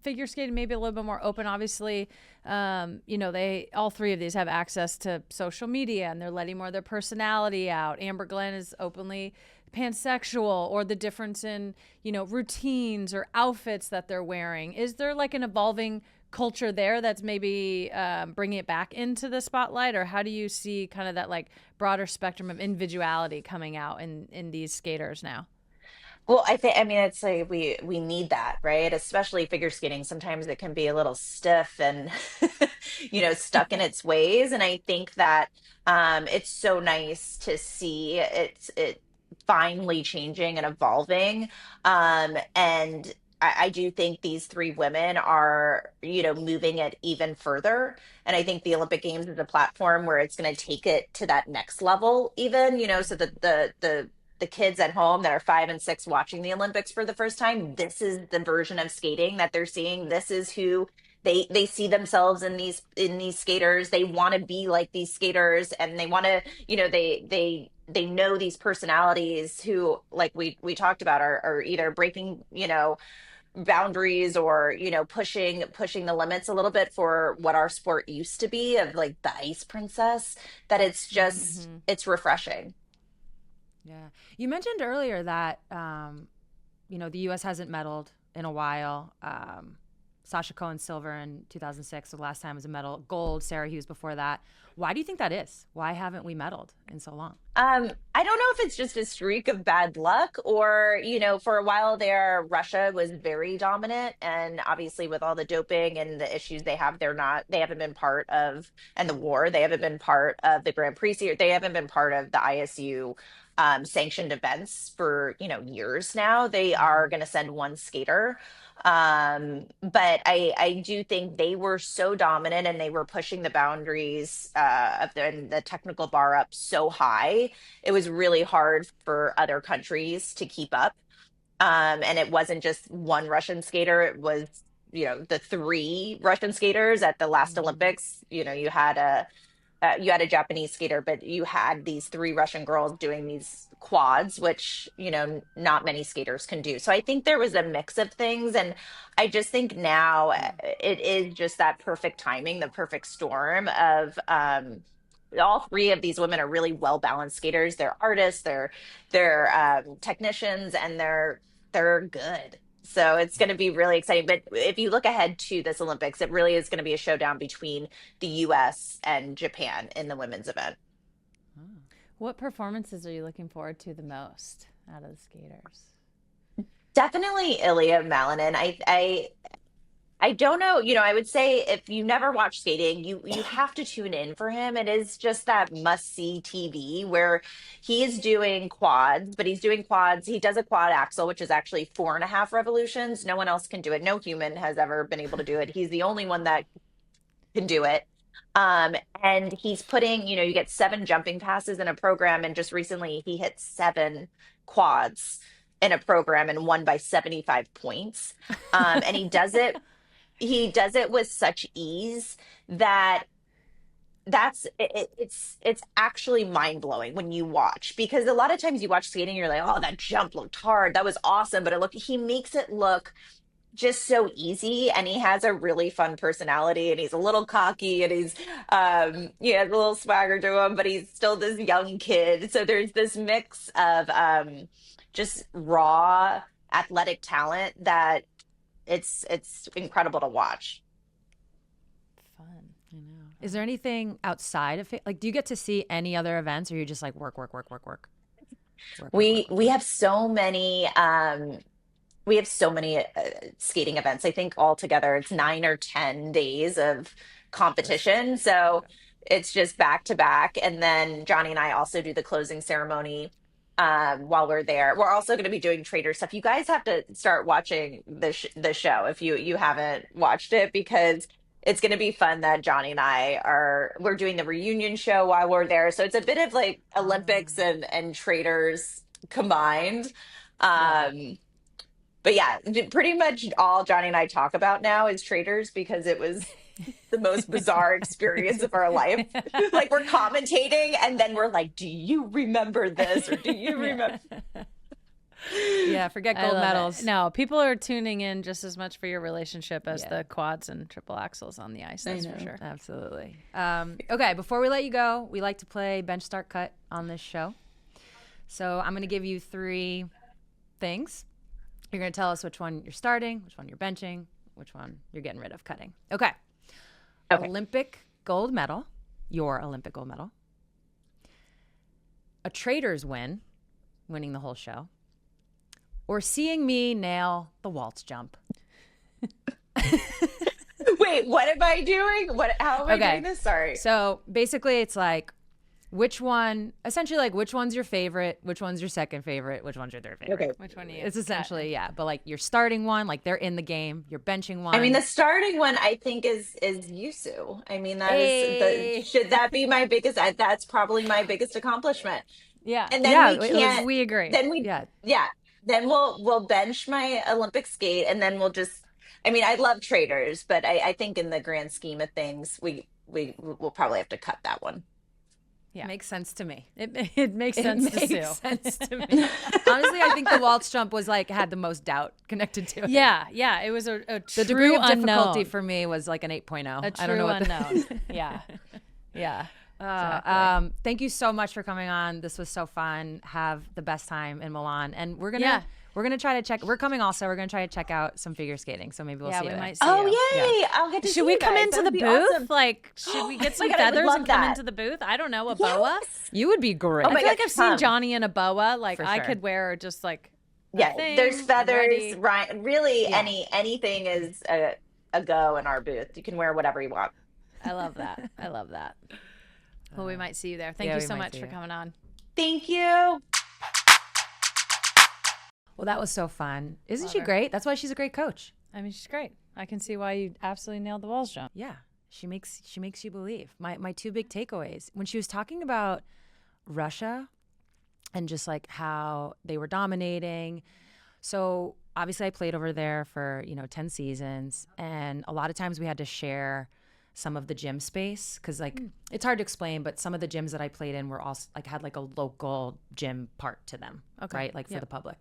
figure skating, maybe a little bit more open? Obviously, they all three of these have access to social media, and they're letting more of their personality out. Amber Glenn is openly pansexual, or the difference in, routines or outfits that they're wearing. Is there like an evolving culture there that's maybe bringing it back into the spotlight? Or how do you see kind of that like broader spectrum of individuality coming out in these skaters now? Well, I mean, it's like we need that, right? Especially figure skating. Sometimes it can be a little stiff and stuck in its ways. And I think that it's so nice to see it finally changing and evolving. And I do think these three women are, moving it even further. And I think the Olympic Games is a platform where it's going to take it to that next level, even, so that the kids at home that are 5 and 6 watching the Olympics for the first time, this is the version of skating that they're seeing. This is who they see themselves in these skaters. They want to be like these skaters, and they want to, they know these personalities who, like we talked about, are either breaking, boundaries, or pushing the limits a little bit for what our sport used to be, of like the ice princess. That it's refreshing. Yeah. You mentioned earlier that, the U.S. hasn't medaled in a while. Sasha Cohen silver in 2006. The last time was a medal. Gold, Sarah Hughes before that. Why do you think that is? Why haven't we medaled in so long? I don't know if it's just a streak of bad luck or, for a while there, Russia was very dominant. And obviously with all the doping and the issues they have, they haven't been part of, and the war, they haven't been part of the Grand Prix. They haven't been part of the ISU sanctioned events for, years now. They are going to send one skater. But I do think they were so dominant and they were pushing the boundaries of the technical bar up so high. It was really hard for other countries to keep up. And it wasn't just one Russian skater, it was, the three Russian skaters at the last Olympics. You had a Japanese skater, but you had these three Russian girls doing these quads, which, not many skaters can do. So I think there was a mix of things. And I just think now it is just that perfect timing, the perfect storm of all three of these women are really well-balanced skaters. They're artists, they're technicians, and they're good. So it's going to be really exciting. But if you look ahead to this Olympics, it really is going to be a showdown between the US and Japan in the women's event. What performances are you looking forward to the most out of the skaters? Definitely Ilya Malinin. I don't know, I would say if you never watch skating, you have to tune in for him. It is just that must-see TV where he is doing quads, but he's doing quads. He does a quad axle, which is actually 4.5 revolutions. No one else can do it. No human has ever been able to do it. He's the only one that can do it. And he's putting, you get 7 jumping passes in a program. And just recently he hit 7 quads in a program and won by 75 points. And he does it with such ease that it's actually mind-blowing when you watch, because a lot of times you watch skating, you're like, oh, that jump looked hard. That was awesome. But he makes it look just so easy, and he has a really fun personality, and he's a little cocky, and he has a little swagger to him, but he's still this young kid. So there's this mix of just raw athletic talent that it's incredible to watch. Fun. I know. Is there anything outside of it? Like, do you get to see any other events, or you just like work? We have so many skating events. I think altogether it's 9 or 10 days of competition. So it's just back to back. And then Johnny and I also do the closing ceremony while we're there. We're also going to be doing Traitors stuff. You guys have to start watching the show if you haven't watched it, because it's going to be fun that Johnny and we're doing the reunion show while we're there. So it's a bit of like Olympics and Traitors combined. But yeah, pretty much all Johnny and I talk about now is Traitors, because it was the most bizarre experience of our life. Like, we're commentating and then we're like, do you remember this? Or do you remember? Yeah, forget gold medals. No, people are tuning in just as much for your relationship as the quads and triple axles on the ice. That's for sure. Absolutely. Okay, before we let you go, we like to play bench start cut on this show. So I'm going to give you 3 things. You're going to tell us which one you're starting, which one you're benching, which one you're getting rid of cutting. Okay. Olympic gold medal, your Olympic gold medal. A Traitors win, winning the whole show. Or seeing me nail the waltz jump. Wait, what am I doing? How am I doing this? Sorry. So basically it's like, which one, essentially like which one's your favorite, which one's your second favorite, which one's your third favorite. Okay. Which one are you? It's essentially, but like you're starting one, like they're in the game, you're benching one. I mean, the starting one I think is Yusu. I mean, should that be my biggest, that's probably my biggest accomplishment. Yeah. And then we agree. Then then we'll bench my Olympic skate, and then we'll just, I mean, I love Traitors, but I think in the grand scheme of things, we'll probably have to cut that one. Yeah, makes sense to me. It makes sense to Sue. Sense to me. Honestly, I think the waltz jump was like had the most doubt connected to it. Yeah. It was a the true degree of unknown. difficulty for me was like an 8.0. A true I don't know what unknown. Yeah. Thank you so much for coming on. This was so fun. Have the best time in Milan, and we're gonna We're going to try to check. We're coming also. We're going to try to check out some figure skating. So maybe we'll see you we there. might see Oh, you. yay. I'll get to see Should we you come guys. into That the would be booth? awesome. Like, should we get some God, I would feathers love and come that. into the booth? I don't know, a boa. Yes. You would be great. Oh I my feel like God, I've seen come. Johnny in a boa. Like, For I sure. could wear just like a Yeah, thing, there's feathers, ready. right? Really, Yeah. anything is a go in our booth. You can wear whatever you want. I love that. I love that. Well, we might see you there. Thank yeah, you we so might much see for you. coming on. Thank you. Well, that was so fun. Isn't Love she her. great? That's why she's a great coach. I mean, she's great. I can see why you absolutely nailed the walls jump. Yeah, she makes you believe. My two big takeaways when she was talking about Russia and just like how they were dominating. So obviously I played over there for 10 seasons, and a lot of times we had to share some of the gym space because like it's hard to explain, but some of the gyms that I played in were also like had like a local gym part to them, Okay. right? Like for Yep. the public.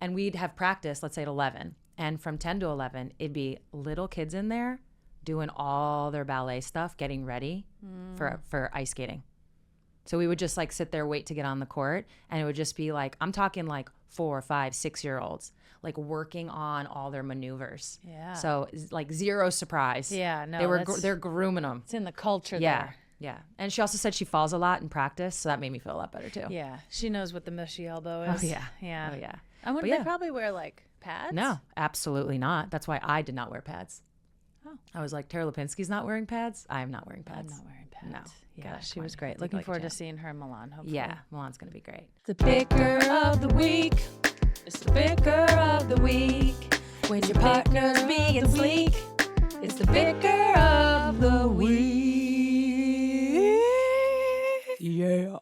And we'd have practice, let's say at 11, and from 10 to 11, it'd be little kids in there doing all their ballet stuff, getting ready for ice skating. So we would just like sit there, wait to get on the court, and it would just be like, I'm talking like 4, 5, 6-year-olds, like working on all their maneuvers. Yeah. So it's like zero surprise. Yeah, no, they're grooming them. it's in the culture Yeah, there. yeah. And she also said she falls a lot in practice, so that made me feel a lot better too. Yeah, she knows what the mushy elbow Oh is. yeah. Yeah. Oh yeah. I wonder, But yeah. they probably wear like pads? No, absolutely not. That's why I did not wear pads. Oh. I was like, Tara Lipinski's not wearing pads. I am not wearing I'm pads. not wearing pads. No. Yeah, Gosh, she come was on, great. take Looking like a forward to champ. seeing her in Milan, hopefully. Yeah, Milan's gonna be great. The Bicker of the week. It's the Bicker of the week. When your partner's being sleek, it's the Bicker of the week. Yeah.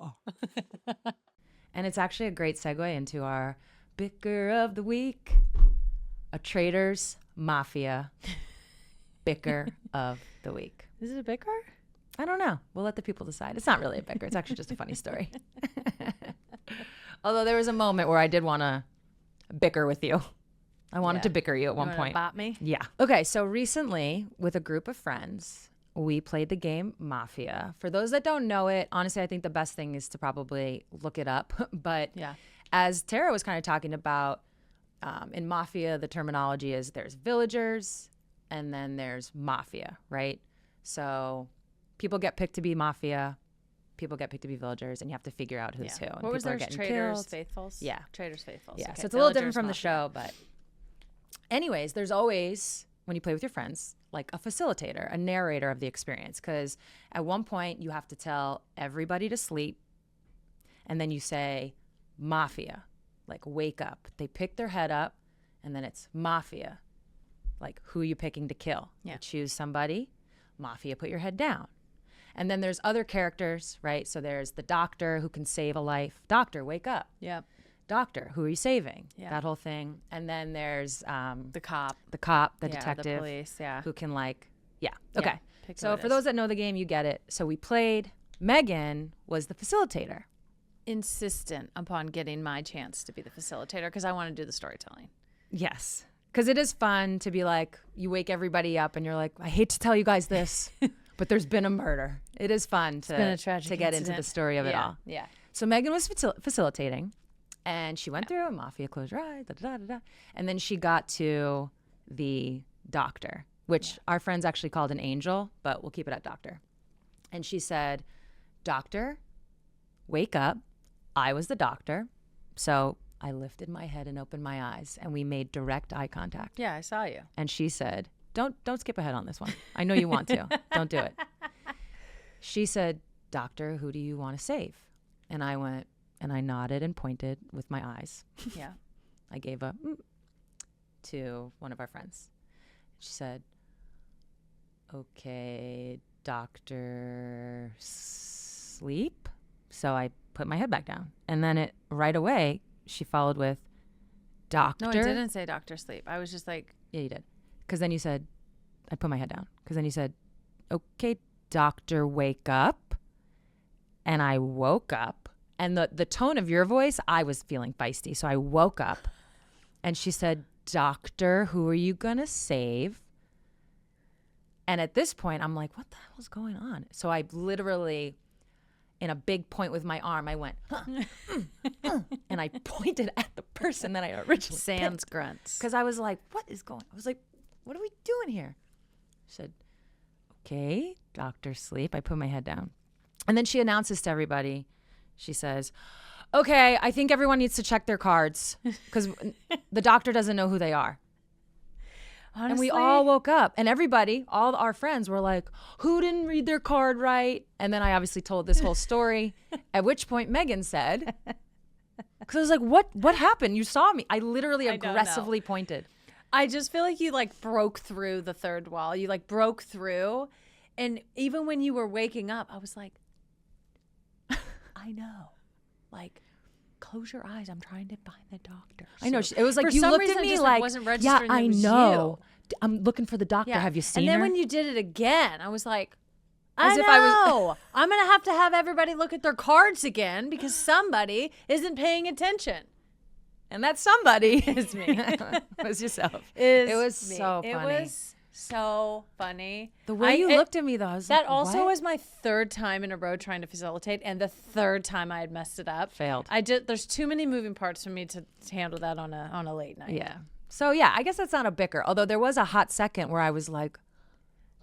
And it's actually a great segue into our Bicker of the week, a Traitors Mafia Bicker of the week. Is it a Bicker? I don't know. We'll let the people decide. It's not really a bicker. It's actually just a funny story. Although there was a moment where I did want to bicker with you. I wanted Yeah. to bicker you at one You wanna point. bop me? Yeah. Okay, so recently with a group of friends, we played the game Mafia. For those that don't know it, honestly, I think the best thing is to probably look it up. But Yeah. as Tara was kind of talking about, in Mafia, the terminology is there's villagers and then there's Mafia, right? So people get picked to be Mafia, people get picked to be villagers, and you have to figure out who's who. And What was people are theirs? getting Traitors, killed. Faithfuls? Yeah. Traitors, Faithfuls. Yeah, Okay. so it's a little different Villagers, from the Mafia. show, but anyways, there's always, when you play with your friends, like a facilitator, a narrator of the experience, because at one point you have to tell everybody to sleep, and then you say, Mafia, like wake up. They pick their head up, and then it's Mafia, like who are you picking to kill? Yeah. You choose somebody, Mafia, put your head down. And then there's other characters, right? So there's the doctor who can save a life. Doctor, wake up. Yeah. Doctor, who are you saving? Yeah. That whole thing. And then there's The cop. the cop, the Yeah, detective, The police. Yeah. who can like, yeah. Yeah, Okay. pick who So it for is. those that know the game, you get it. So we played. Megan was the facilitator. Insistent upon getting my chance to be the facilitator because I want to do the storytelling. Yes. Because it is fun to be like, you wake everybody up and you're like, I hate to tell you guys this, but there's been a murder. It is fun to, been a tragic to get into incident. the story of it Yeah. all. Yeah. So Megan was facilitating, and she went through Mafia, close your eyes, da, da, da, da, and then she got to the doctor, which our friends actually called an angel, but we'll keep it at doctor. And she said, Doctor, wake up. I was the doctor. So I lifted my head and opened my eyes, and we made direct eye contact. Yeah, I saw you. And she said, don't skip ahead on this one. I know you want to. Don't do it. She said, Doctor, who do you want to save? And I went, and I nodded and pointed with my eyes. Yeah. I gave a to one of our friends. She said, okay, Doctor, sleep. So I put my head back down. And then right away, she followed with, Doctor. No, I didn't say Dr. Sleep. I was just like, Yeah, you did. Because then you said, I put my head down. Because then you said, okay, Doctor, wake up. And I woke up. And the tone of your voice, I was feeling feisty. So I woke up. And she said, Doctor, who are you going to save? And at this point, I'm like, what the hell is going on? So I literally, in a big point with my arm. I went, and I pointed at the person that I originally Sans grunts. because I was like, what is going on? I was like, what are we doing here? She said, okay, Dr. Sleep. I put my head down. And then she announces to everybody, she says, okay, I think everyone needs to check their cards because the doctor doesn't know who they are. Honestly, And we all woke up and everybody, all our friends were like, who didn't read their card right? And then I obviously told this whole story, at which point Megan said, because I was like, what happened? You saw me. I literally aggressively pointed. I just feel like you like broke through the third wall. You like broke through. And even when you were waking up, I was like, I know. Like, close your eyes. I'm trying to find the doctor. I know. So It was like, for you some looked reason, at it me just, like, wasn't yeah, registering that I it was know. you. I'm looking for the doctor. Yeah. Have you seen And then her? when you did it again, I was like, As I if I was- know. I'm going to have everybody look at their cards again because somebody isn't paying attention. And that somebody Is me. was yourself. It was so funny. It was so funny. The way you looked at me, though, I was that like, also what? was my third time in a row trying to facilitate, and the third time I had messed it up. Failed. There's too many moving parts for me to handle that on a late night. Yeah. So, yeah, I guess that's not a bicker. Although there was a hot second where I was like,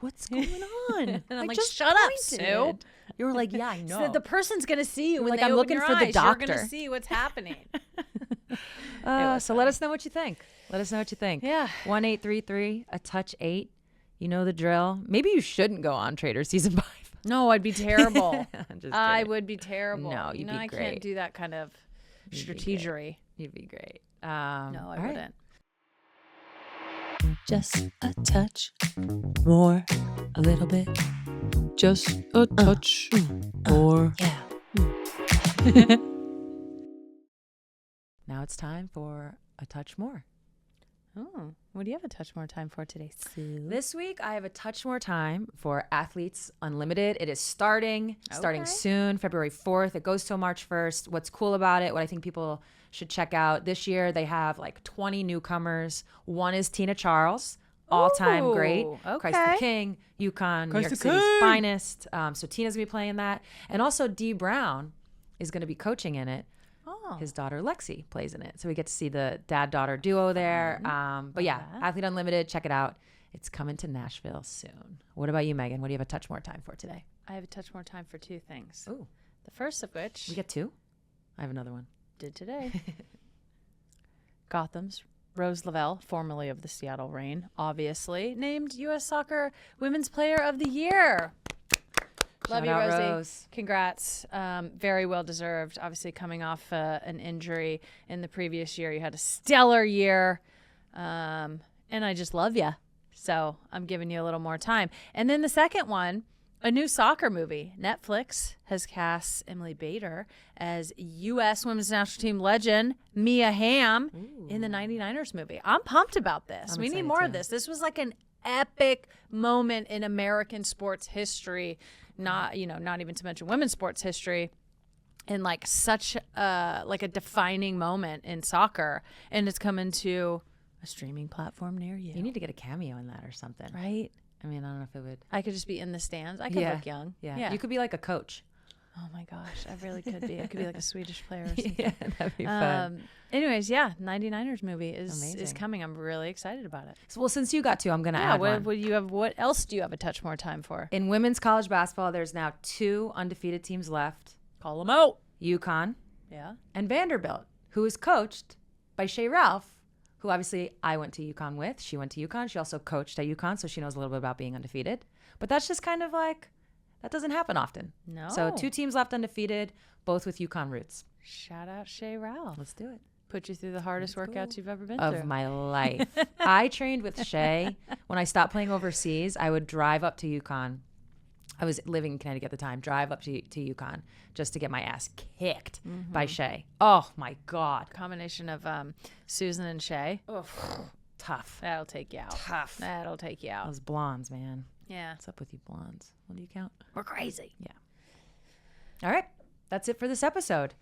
what's going on? And I'm I like, just shut up, pointed. Sue. You were like, yeah, I know. So the person's gonna see you when Like, they I'm open looking your for the eyes. You're doctor. gonna see what's happening. So let us know what you think. Let us know what you think. Yeah. 1-833 a touch 8. You know the drill. Maybe you shouldn't go on Traitors season 5. No, I'd be terrible. I'm just I kidding. would be terrible. No, you'd be I great. can't do that kind of strategery. You'd be great. No, I all right. wouldn't. Just a touch more, a little bit. Just a touch more. Yeah. Now it's time for a touch more. Oh, what do you have a touch more time for today, Sue? This week, I have a touch more time for Athletes Unlimited. It is starting soon, February 4th. It goes till March 1st. What's cool about it, what I think people should check out, this year they have like 20 newcomers. One is Tina Charles, all-time Ooh, great. okay. Christ the King, UConn, New York the City's King. finest. So Tina's going to be playing that. And also Dee Brown is going to be coaching in it. Oh. His daughter Lexi plays in it. So we get to see the dad-daughter duo there. But yeah, Athlete Unlimited, check it out. It's coming to Nashville soon. What about you, Megan? What do you have a touch more time for today? I have a touch more time for two things. Ooh, The first of which we get 2? I have another one. did today. Gotham's Rose Lavelle, formerly of the Seattle Reign, obviously named U.S. Soccer Women's Player of the Year. Love Shout you, out, Rosie. Rose. Congrats. Very well deserved. Obviously, coming off an injury in the previous year, you had a stellar year, and I just love you. So I'm giving you a little more time. And then the second one, a new soccer movie. Netflix has cast Emily Bader as U.S. Women's National Team legend Mia Hamm in the 99ers movie. I'm pumped about this. I'm We need excited more of too. this. This was like an epic moment in American sports history. Not even to mention women's sports history, and like such a defining moment in soccer, and it's coming to a streaming platform near you. You need to get a cameo in that or something. Right? I mean, I don't know if it would. I could just be in the stands. I could look young. Yeah. You could be like a coach. Oh my gosh, I really could be. I could be like a Swedish player or something. Yeah, that'd be fun. Anyways, yeah, 99ers movie is Amazing. coming. I'm really excited about it. Well, since you got 2, I'm going to Yeah, add one. what else do you have a touch more time for? In women's college basketball, there's now 2 undefeated teams left. Call them out. UConn Yeah. and Vanderbilt, who is coached by Shay Ralph, who obviously I went to UConn with. She went to UConn. She also coached at UConn, so she knows a little bit about being undefeated. But that's just kind of like, that doesn't happen often. No. So 2 teams left undefeated, both with UConn roots. Shout out Shay Ralph. Let's do it. Put you through the hardest workouts you've ever been Of through. my life. I trained with Shay. When I stopped playing overseas, I would drive up to UConn. I was living in Connecticut at the time. Drive up to UConn just to get my ass kicked by Shay. Oh my God. Combination of Susan and Shay. Tough. That'll take you out. Tough. That'll take you out. Those blondes, man. Yeah. What's up with you blondes? What do you count? We're crazy. All right. That's it for this episode.